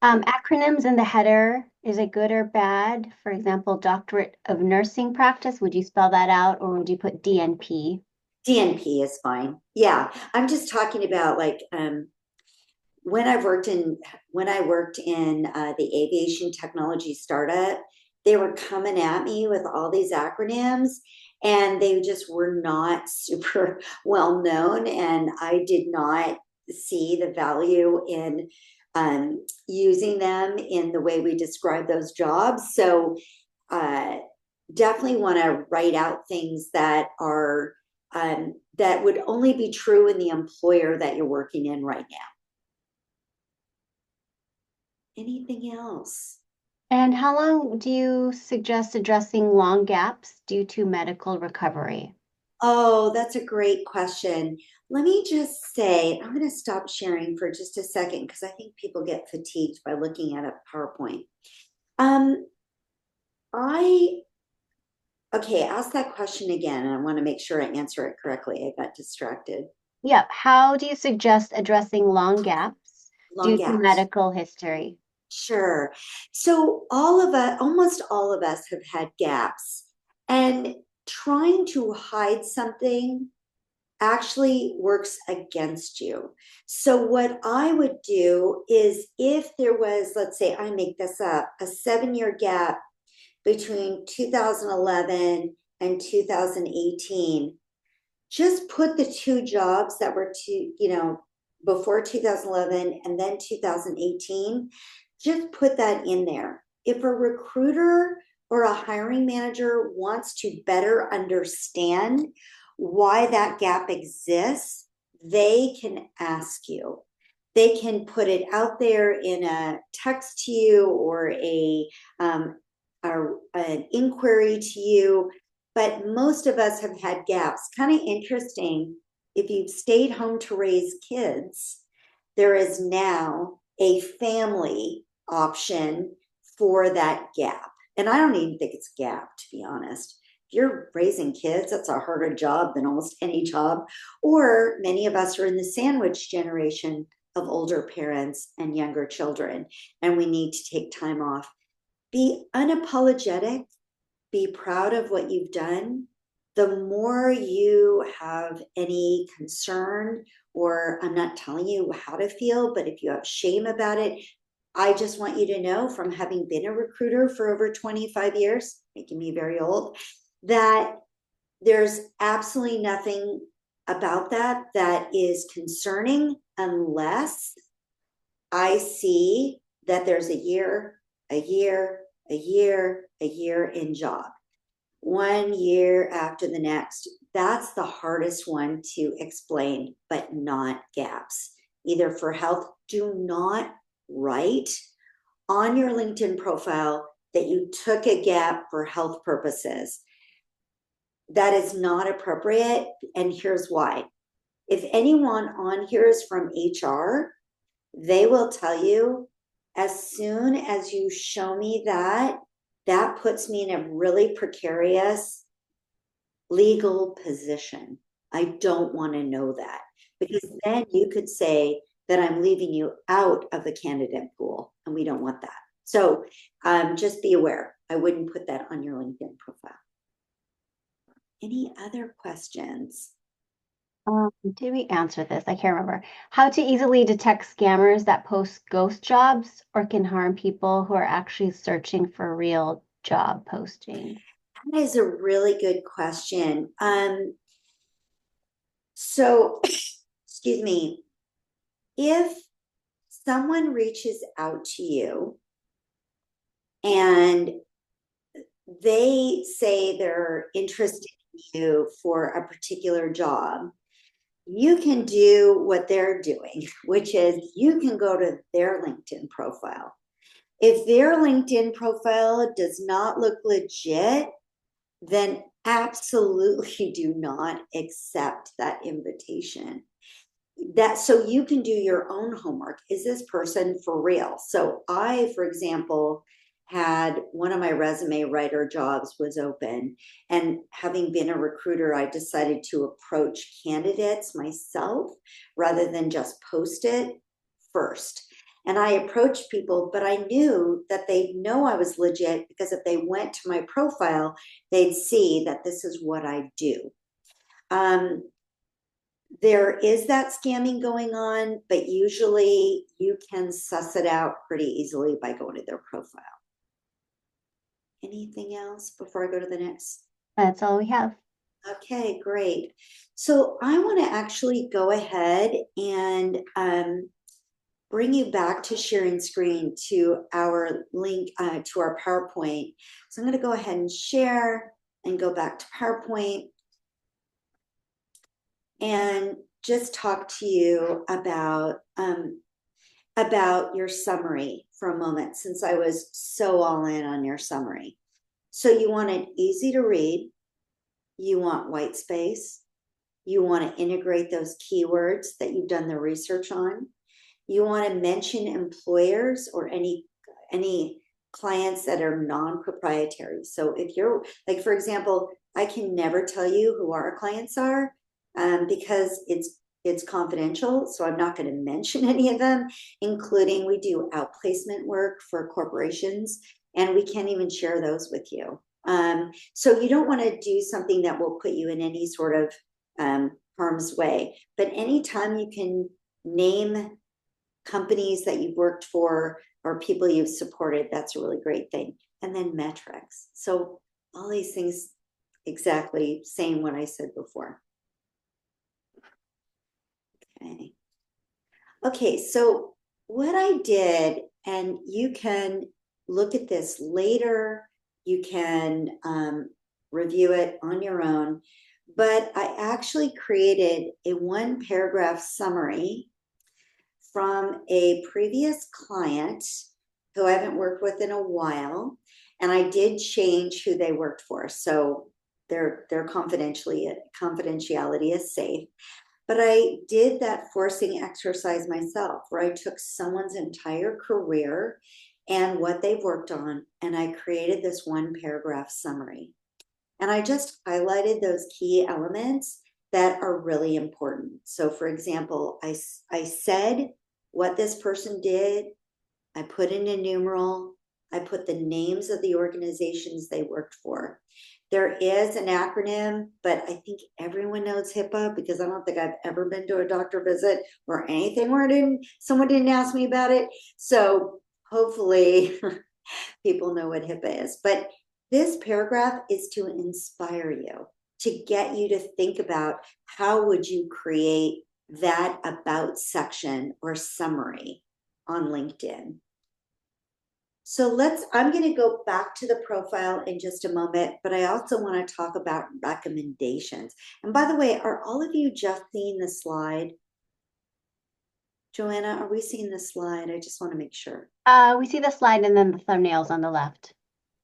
Acronyms in the header, is it good or bad? For example, Doctorate of Nursing Practice, would you spell that out or would you put DNP? DNP is fine. Yeah, I'm just talking about like when I worked in the aviation technology startup, they were coming at me with all these acronyms, and they just were not super well known, and I did not see the value in using them in the way we describe those jobs. So uh, definitely want to write out things that are that would only be true in the employer that you're working in right now. Anything else? And how long do you suggest addressing long gaps due to medical recovery? Oh, that's a great question. Let me just say, I'm going to stop sharing for just a second because I think people get fatigued by looking at a PowerPoint. Um, I, okay, ask that question again, and I want to make sure I answer it correctly. I got distracted. Yep. How do you suggest addressing long gaps Long due to gaps. medical history? Sure. So all of us, almost all of us have had gaps, and trying to hide something actually works against you. So what I would do is if there was, let's say I make this up, a 7-year gap between 2011 and 2018, just put the two jobs that were before 2011 and then 2018, just put that in there. If a recruiter or a hiring manager wants to better understand why that gap exists, they can ask you. They can put it out there in a text to you or an inquiry to you, but most of us have had gaps. Kind of interesting. If you've stayed home to raise kids, there is now a family option for that gap. And I don't even think it's a gap, to be honest. If you're raising kids, that's a harder job than almost any job. Or many of us are in the sandwich generation of older parents and younger children, and we need to take time off. Be unapologetic, be proud of what you've done. The more you have any concern, or I'm not telling you how to feel, but if you have shame about it, I just want you to know from having been a recruiter for over 25 years, making me very old, that there's absolutely nothing about that that is concerning unless I see that there's a year, a year, a year, a year in job. 1 year after the next. That's the hardest one to explain, but not gaps. Either for health, do not write on your LinkedIn profile that you took a gap for health purposes. That is not appropriate. And here's why. If anyone on here is from HR, they will tell you as soon as you show me that, that puts me in a really precarious legal position. I don't want to know that because then you could say that I'm leaving you out of the candidate pool, and we don't want that. So just be aware. I wouldn't put that on your LinkedIn profile. Any other questions? Did we answer this? I can't remember. How to easily detect scammers that post ghost jobs or can harm people who are actually searching for real job postings. That is a really good question. So, excuse me, if someone reaches out to you and they say they're interested in you for a particular job, you can do what they're doing, which is you can go to their LinkedIn profile. If their LinkedIn profile does not look legit, then absolutely do not accept that invitation. that so you can do your own homework. Is this person for real? So I, for example, had one of my resume writer jobs was open, and having been a recruiter, I decided to approach candidates myself rather than just post it first. And I approached people, but I knew that they'd know I was legit because if they went to my profile, they'd see that this is what I do. Um, there is that scamming going on, but usually you can suss it out pretty easily by going to their profile. Anything else before I go to the next? That's all we have. Okay, great. So I want to actually go ahead and bring you back to sharing screen to our link to our PowerPoint. So I'm going to go ahead and share and go back to PowerPoint and just talk to you about your summary for a moment, since I was so all in on your summary. So you want it easy to read, you want white space, you want to integrate those keywords that you've done the research on, you want to mention employers or any clients that are non-proprietary. So if you're like, for example, I can never tell you who our clients are because it's confidential. So I'm not going to mention any of them, including we do outplacement work for corporations, and we can't even share those with you. So you don't want to do something that will put you in any sort of harm's way. But anytime you can name companies that you've worked for or people you've supported, that's a really great thing. And then metrics. So all these things exactly same what I said before. Okay. Okay, so what I did, and you can look at this later, you can review it on your own, but I actually created a one paragraph summary from a previous client who I haven't worked with in a while, and I did change who they worked for, so their confidentiality is safe. But I did that forcing exercise myself, where I took someone's entire career and what they've worked on, and I created this one paragraph summary. And I just highlighted those key elements that are really important. So, for example, I said what this person did, I put in a numeral, I put the names of the organizations they worked for. There is an acronym, but I think everyone knows HIPAA because I don't think I've ever been to a doctor visit or anything where someone didn't ask me about it. So hopefully people know what HIPAA is. But this paragraph is to inspire you, to get you to think about how would you create that about section or summary on LinkedIn. So I'm going to go back to the profile in just a moment, but I also want to talk about recommendations. And by the way, are all of you just seeing the slide? Joanna, are we seeing the slide? I just want to make sure. We see the slide and then the thumbnails on the left.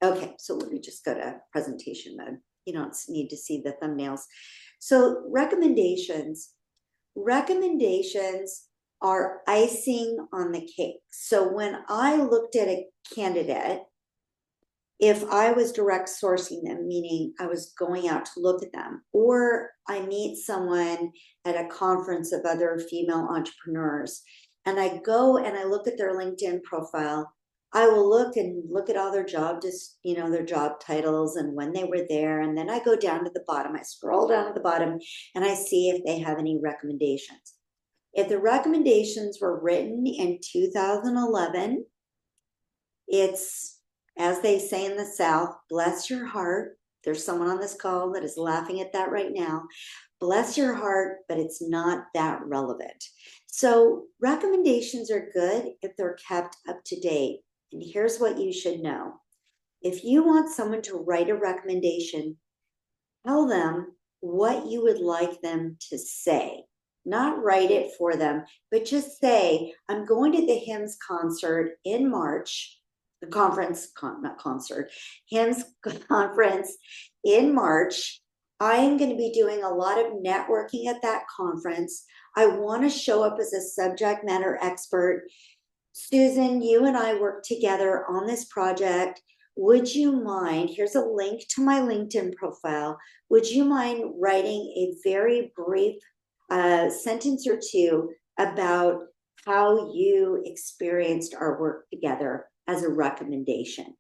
Okay, so let me just go to presentation mode. You don't need to see the thumbnails. So recommendations are icing on the cake. So when I looked at a candidate, if I was direct sourcing them, meaning I was going out to look at them, or I meet someone at a conference of other female entrepreneurs, and I go and I look at their LinkedIn profile, I will look at all their their job titles and when they were there. And then I go down to the bottom, I scroll down to the bottom and I see if they have any recommendations. If the recommendations were written in 2011, it's, as they say in the South, bless your heart. There's someone on this call that is laughing at that right now. Bless your heart, but it's not that relevant. So recommendations are good if they're kept up to date. And here's what you should know. If you want someone to write a recommendation, tell them what you would like them to say. Not write it for them, but just say, I'm going to the HIMSS concert in March, not concert, HIMSS conference in March, I am going to be doing a lot of networking at that conference. I want to show up as a subject matter expert. Susan, you and I work together on this project. Would you mind? Here's a link to my LinkedIn profile. Would you mind writing a very brief sentence or two about how you experienced our work together as a recommendation?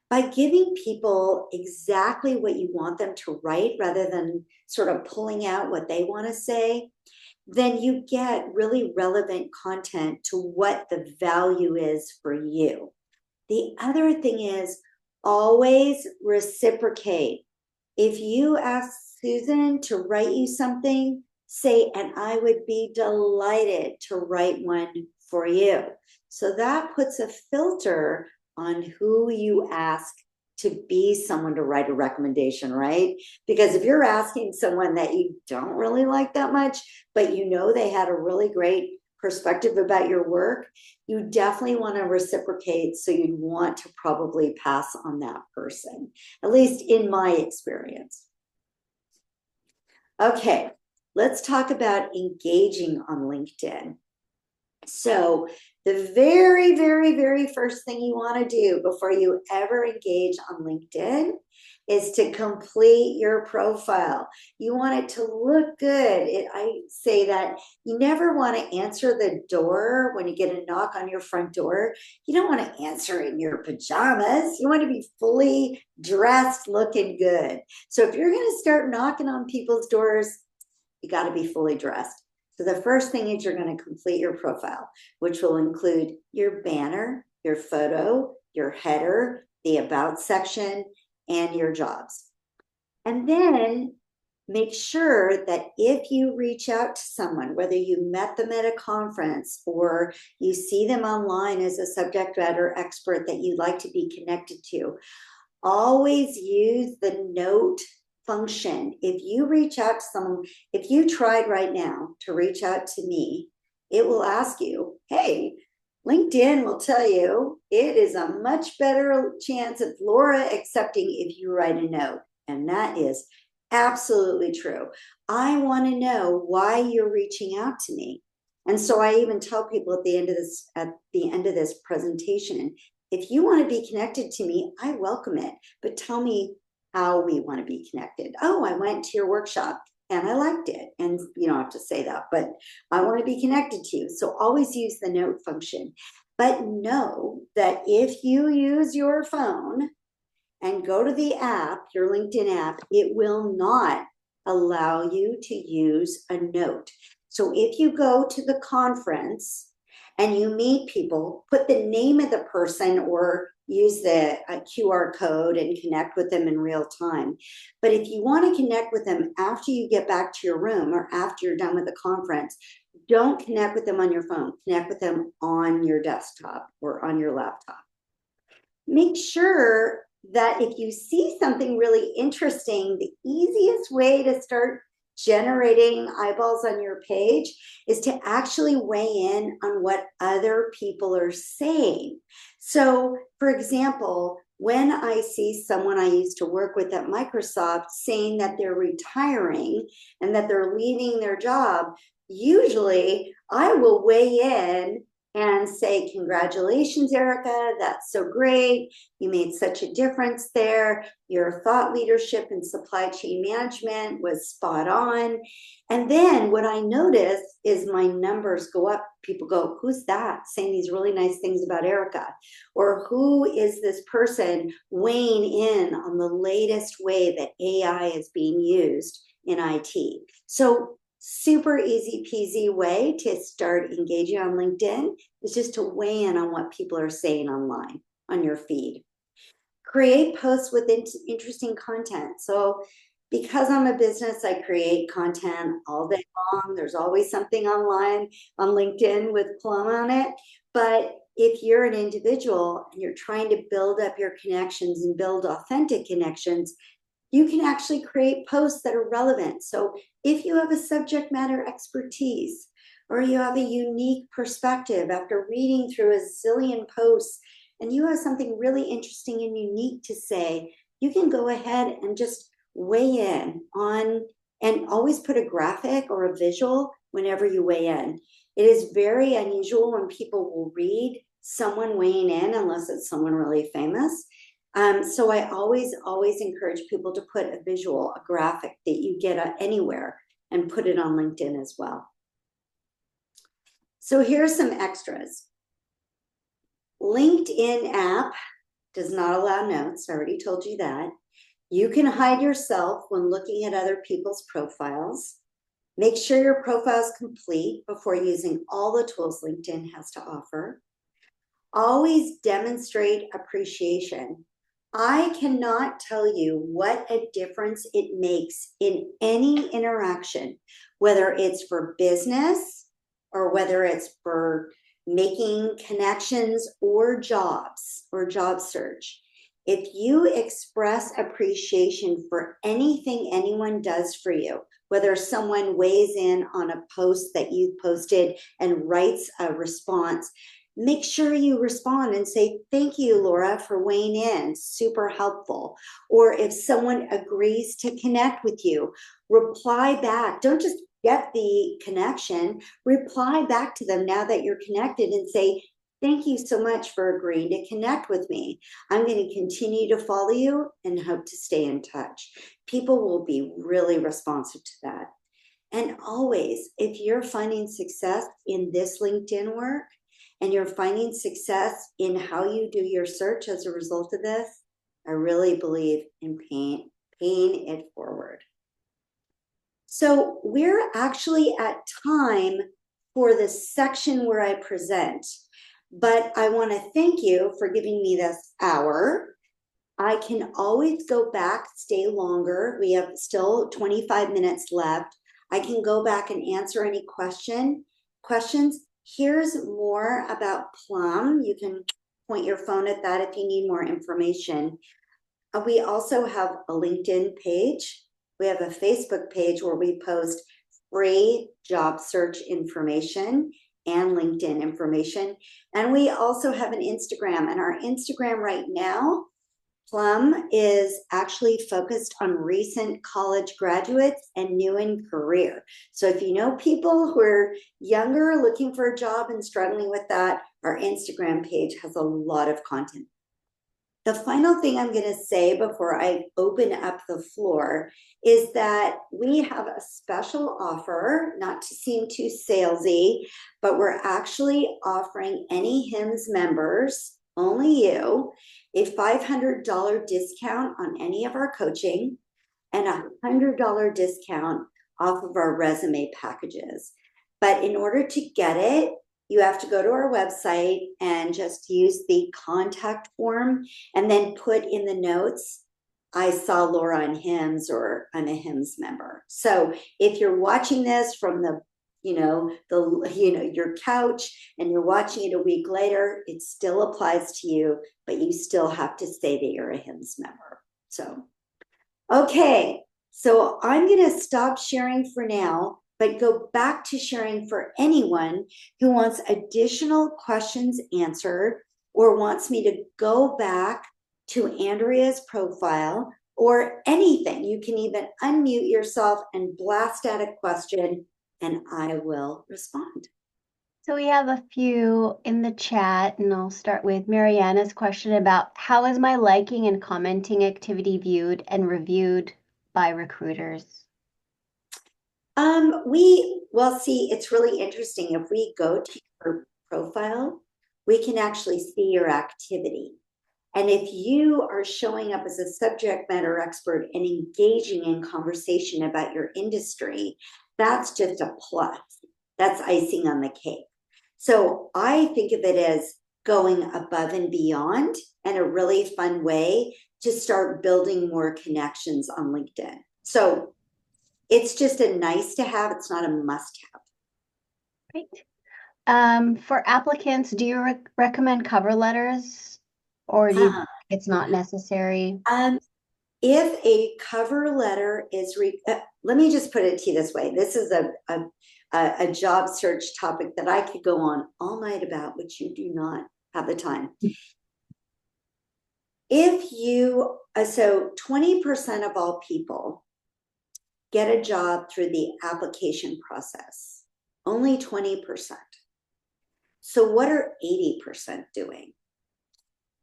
By giving people exactly what you want them to write rather than sort of pulling out what they want to say, then you get really relevant content to what the value is for you. The other thing is always reciprocate. If you ask Susan to write you something, say, and I would be delighted to write one for you. So that puts a filter on who you ask to be someone to write a recommendation, right? Because if you're asking someone that you don't really like that much, but you know they had a really great perspective about your work, you definitely want to reciprocate. So you'd want to probably pass on that person, at least in my experience. Okay, let's talk about engaging on LinkedIn. So, the very, very, very first thing you want to do before you ever engage on LinkedIn is to complete your profile. You want it to look good. I say that you never want to answer the door when you get a knock on your front door. You don't want to answer in your pajamas. You want to be fully dressed, looking good. So, if you're going to start knocking on people's doors, you got to be fully dressed. So the first thing is you're going to complete your profile, which will include your banner, your photo, your header, the about section, and your jobs. And then make sure that if you reach out to someone, whether you met them at a conference or you see them online as a subject matter expert that you'd like to be connected to, always use the note function. If you reach out to someone, if you tried right now to reach out to me, it will ask you, hey, LinkedIn will tell you it is a much better chance of Laura accepting if you write a note. And that is absolutely true. I want to know why you're reaching out to me. And so I even tell people at the end of this presentation, if you want to be connected to me, I welcome it. But tell me how we want to be connected. Oh, I went to your workshop and I liked it. And you don't have to say that, but I want to be connected to you. So always use the note function. But know that if you use your phone and go to the app, your LinkedIn app, it will not allow you to use a note. So if you go to the conference and you meet people, put the name of the person or use the QR code and connect with them in real time. But if you want to connect with them after you get back to your room or after you're done with the conference, don't connect with them on your phone. Connect with them on your desktop or on your laptop. Make sure that if you see something really interesting, the easiest way to start generating eyeballs on your page is to actually weigh in on what other people are saying. So, for example, when I see someone I used to work with at Microsoft saying that they're retiring and that they're leaving their job, usually I will weigh in and say, congratulations, Erica, that's so great. You made such a difference there. Your thought leadership and supply chain management was spot on. And then what I notice is my numbers go up. People go, who's that saying these really nice things about Erica? Or who is this person weighing in on the latest way that AI is being used in IT? So super easy peasy way to start engaging on LinkedIn is just to weigh in on what people are saying online on your feed. Create posts with interesting content. So because I'm a business, I create content all day long. There's always something online on LinkedIn with Plum on it. But if you're an individual and you're trying to build up your connections and build authentic connections, you can actually create posts that are relevant. So if you have a subject matter expertise or you have a unique perspective after reading through a zillion posts and you have something really interesting and unique to say, you can go ahead and just weigh in on, and always put a graphic or a visual whenever you weigh in. It is very unusual when people will read someone weighing in unless it's someone really famous. So I always encourage people to put a visual, a graphic that you get anywhere, and put it on LinkedIn as well. So here's some extras. LinkedIn app does not allow notes. I already told you that. You can hide yourself when looking at other people's profiles. Make sure your profile is complete before using all the tools LinkedIn has to offer. Always demonstrate appreciation. I cannot tell you what a difference it makes in any interaction, whether it's for business or whether it's for making connections or jobs or job search. If you express appreciation for anything anyone does for you, whether someone weighs in on a post that you posted and writes a response, make sure you respond and say, thank you, Laura, for weighing in, super helpful. Or if someone agrees to connect with you, reply back. Don't just get the connection, reply back to them now that you're connected and say, thank you so much for agreeing to connect with me. I'm going to continue to follow you and hope to stay in touch. People will be really responsive to that. And always, if you're finding success in this LinkedIn work, and you're finding success in how you do your search as a result of this, I really believe in paying it forward. So we're actually at time for the section where I present, but I want to thank you for giving me this hour. I can always go back, stay longer. We have still 25 minutes left. I can go back and answer any questions. Here's more about Plum. You can point your phone at that if you need more information. We also have a LinkedIn page. We have a Facebook page where we post free job search information and LinkedIn information. And we also have an Instagram. And our Instagram right now, Plum, is actually focused on recent college graduates and new in career. So if you know people who are younger looking for a job and struggling with that, our Instagram page has a lot of content. The final thing I'm going to say before I open up the floor is that we have a special offer, not to seem too salesy, but we're actually offering any HIMSS members, only you, a $500 discount on any of our coaching and a $100 discount off of our resume packages. But in order to get it, you have to go to our website and just use the contact form and then put in the notes, I saw Laura on HIMSS, or I'm a HIMSS member. So if you're watching this from your couch and you're watching it a week later, it still applies to you, but you still have to say that you're a HIMSS member. So, okay, so I'm going to stop sharing for now, but go back to sharing for anyone who wants additional questions answered or wants me to go back to Andrea's profile or anything. You can even unmute yourself and blast out a question and I will respond. So we have a few in the chat, and I'll start with Mariana's question about how is my liking and commenting activity viewed and reviewed by recruiters? See, it's really interesting. If we go to your profile, we can actually see your activity. And if you are showing up as a subject matter expert and engaging in conversation about your industry, that's just a plus. That's icing on the cake. So I think of it as going above and beyond and a really fun way to start building more connections on LinkedIn. So it's just a nice to have. It's not a must have. Great. For applicants, do you recommend cover letters, or do you think it's not necessary? If a cover letter is, let me just put it to you this way. This is a job search topic that I could go on all night about, which you do not have the time. If you, so 20% of all people get a job through the application process, only 20%. So, what are 80% doing?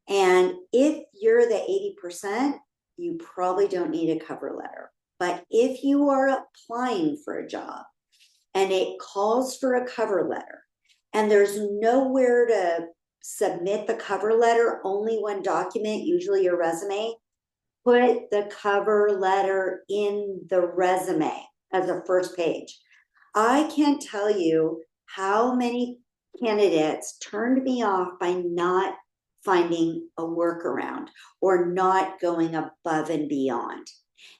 And if you're the 80%, you probably don't need a cover letter. But if you are applying for a job and it calls for a cover letter and there's nowhere to submit the cover letter, only one document, usually your resume, put the cover letter in the resume as a first page. I can't tell you how many candidates turned me off by not finding a workaround or not going above and beyond.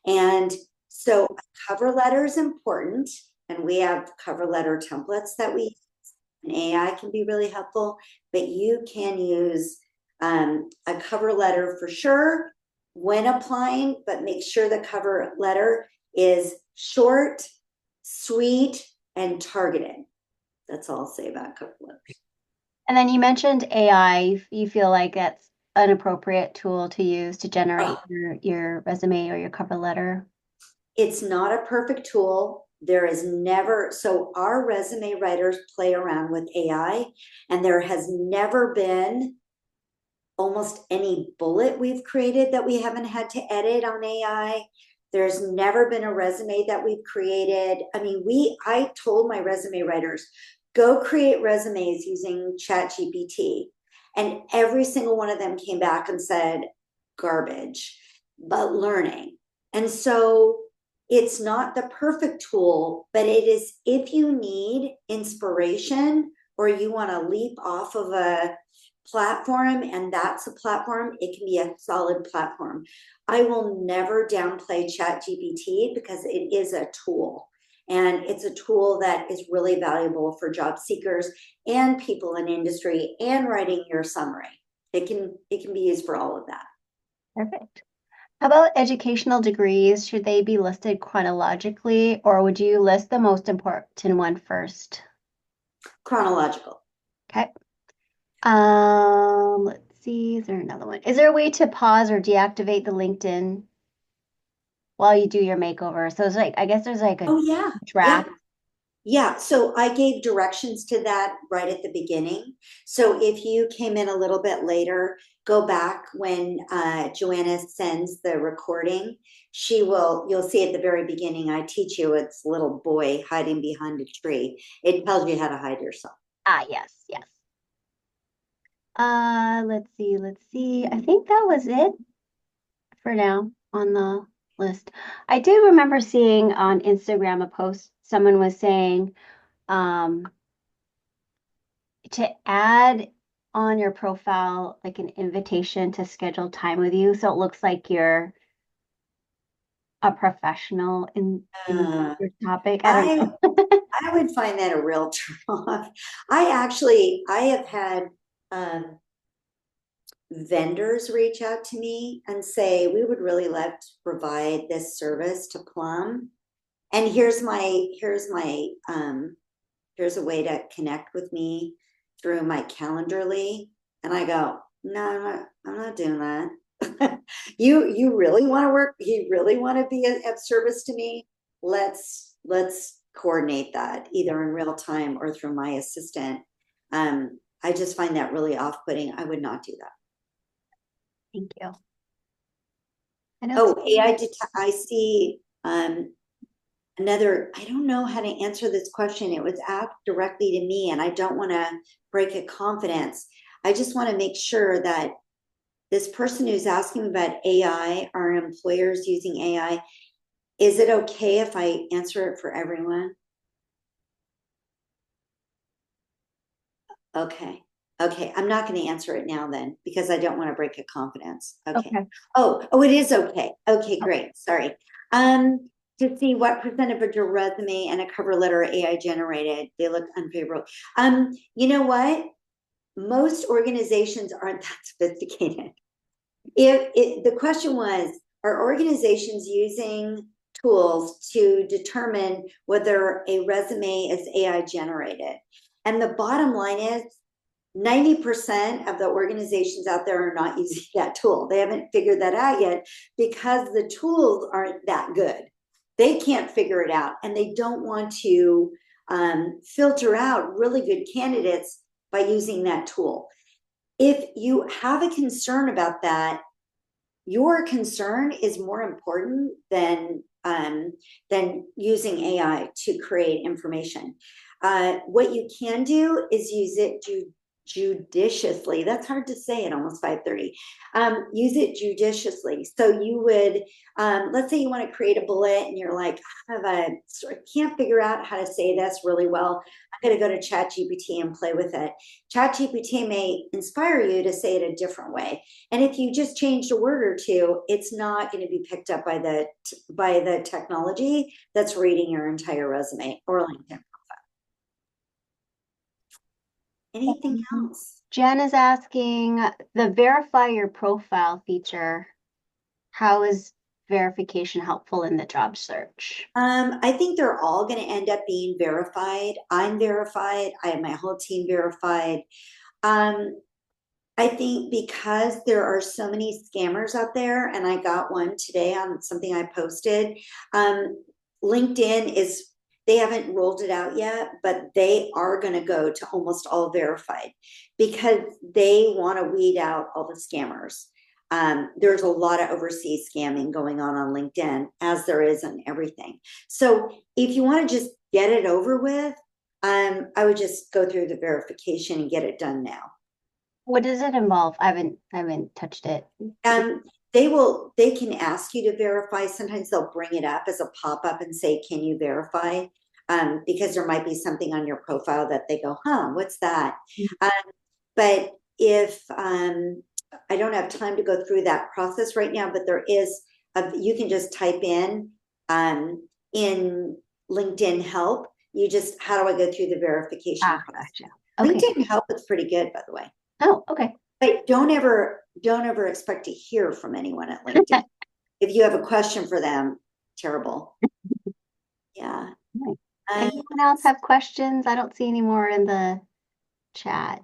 And so a cover letter is important, and we have cover letter templates that we use, and AI can be really helpful, but you can use a cover letter for sure when applying, but make sure the cover letter is short, sweet, and targeted. That's all I'll say about cover letters. And then you mentioned AI. You feel like that's an appropriate tool to use to generate Oh, your resume or your cover letter. it's not a perfect tool. There is never, so our resume writers play around with AI, and there has never been almost any bullet we've created that we haven't had to edit on AI. There's never been a resume that we've created. I mean, I told my resume writers, go create resumes using ChatGPT. And every single one of them came back and said, garbage, but learning. And so it's not the perfect tool, but it is if you need inspiration or you want to leap off of a platform and that's a platform, it can be a solid platform. I will never downplay ChatGPT because it is a tool, and it's a tool that is really valuable for job seekers and people in industry and writing your summary. It can be used for all of that. Perfect. How about educational degrees? Should they be listed chronologically, or would you list the most important one first? Chronological. Okay. Let's see. Is there another one? Is there a way to pause or deactivate the LinkedIn while you do your makeover? So it's like, I guess there's like a Oh yeah. Yeah. draft. Yeah, so I gave directions to that right at the beginning. So if you came in a little bit later, go back when Joanna sends the recording. You'll see at the very beginning, I teach you it's little boy hiding behind a tree. It tells you how to hide yourself. Ah, yes, yes. Let's see, let's see. I think that was it for now on the list. I did remember seeing on Instagram a post, someone was saying, um, to add on your profile like an invitation to schedule time with you so it looks like you're a professional in Uh, your topic. I don't I know. I would find that a real turn off. I have had um, vendors reach out to me and say, we would really love to provide this service to Plum. And here's a way to connect with me through my Calendarly. And I go, no, I'm not doing that. You really want to work, you really want to be of service to me? Let's coordinate that either in real time or through my assistant. I just find that really off-putting. I would not do that. Thank you. I know. Oh, I see another, I don't know how to answer this question. It was asked directly to me, and I don't want to break a confidence. I just want to make sure that this person who's asking about AI, are employers using AI? Is it okay if I answer it for everyone? Okay. Okay. I'm not going to answer it now then because I don't want to break a confidence. Okay. Okay. Oh, it is okay. Okay, Oh, great. Sorry. Um, to see what percentage of your resume and a cover letter are AI generated, they look unfavorable. You know what? Most organizations aren't that sophisticated. The question was, are organizations using tools to determine whether a resume is AI generated? And the bottom line is 90% of the organizations out there are not using that tool. They haven't figured that out yet because the tools aren't that good. They can't figure it out, and they don't want to filter out really good candidates by using that tool. If you have a concern about that, your concern is more important than using AI to create information. What you can do is use it judiciously. That's hard to say at almost 5:30. Use it judiciously. So you would, let's say you want to create a bullet and you're like, I can't figure out how to say this really well. I'm going to go to ChatGPT and play with it. ChatGPT may inspire you to say it a different way. And if you just changed a word or two, it's not going to be picked up by the technology that's reading your entire resume or LinkedIn. Anything else? Jen is asking the verify your profile feature. How is verification helpful in the job search? I think they're all going to end up being verified. I'm verified. I have my whole team verified. Um, I think because there are so many scammers out there, and I got one today on something I posted. LinkedIn they haven't rolled it out yet, but they are going to go to almost all verified because they want to weed out all the scammers. There's a lot of overseas scamming going on LinkedIn, as there is on everything. So if you want to just get it over with, I would just go through the verification and get it done now. What does it involve? I haven't touched it. They can ask you to verify. Sometimes they'll bring it up as a pop-up and say, can you verify? Because there might be something on your profile that they go, what's that? Um, but if I don't have time to go through that process right now, but you can just type in LinkedIn help. How do I go through the verification process? Gotcha. Okay. LinkedIn help is pretty good, by the way. Oh, okay. But don't ever expect to hear from anyone at LinkedIn. If you have a question for them, terrible. Yeah. Right. Um, Anyone else have questions? I don't see any more in the chat.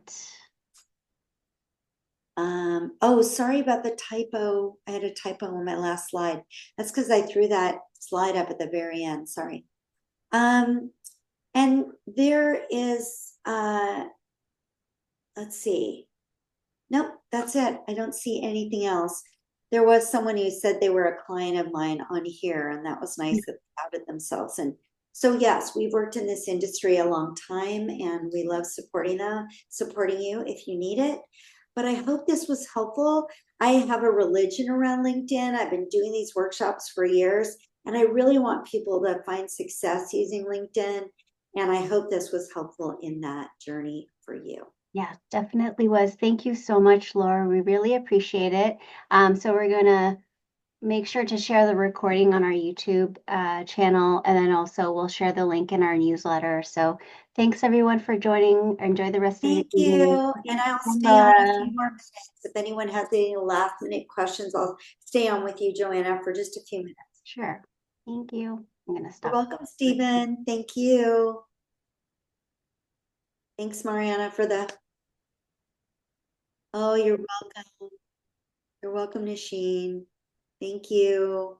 oh, sorry about the typo. I had a typo on my last slide. That's because I threw that slide up at the very end. Sorry. And there is, let's see. Nope, that's it. I don't see anything else. There was someone who said they were a client of mine on here, and that was nice that they outed themselves. And so, yes, we've worked in this industry a long time, and we love supporting you if you need it. But I hope this was helpful. I have a religion around LinkedIn. I've been doing these workshops for years, and I really want people to find success using LinkedIn. And I hope this was helpful in that journey for you. Yeah, definitely was. Thank you so much, Laura. We really appreciate it. So we're gonna make sure to share the recording on our YouTube channel, and then also we'll share the link in our newsletter. So thanks everyone for joining. Enjoy the rest of your Thank evening. you. And I'll And stay on a Laura. few more minutes. If anyone has any last minute questions, I'll stay on with you, Joanna, for just a few minutes. Sure. Thank you. I'm gonna You're stop. welcome, Stephen. Thank you. Thanks, Mariana, for the. Oh, you're welcome. You're welcome, Nasheen. Thank you.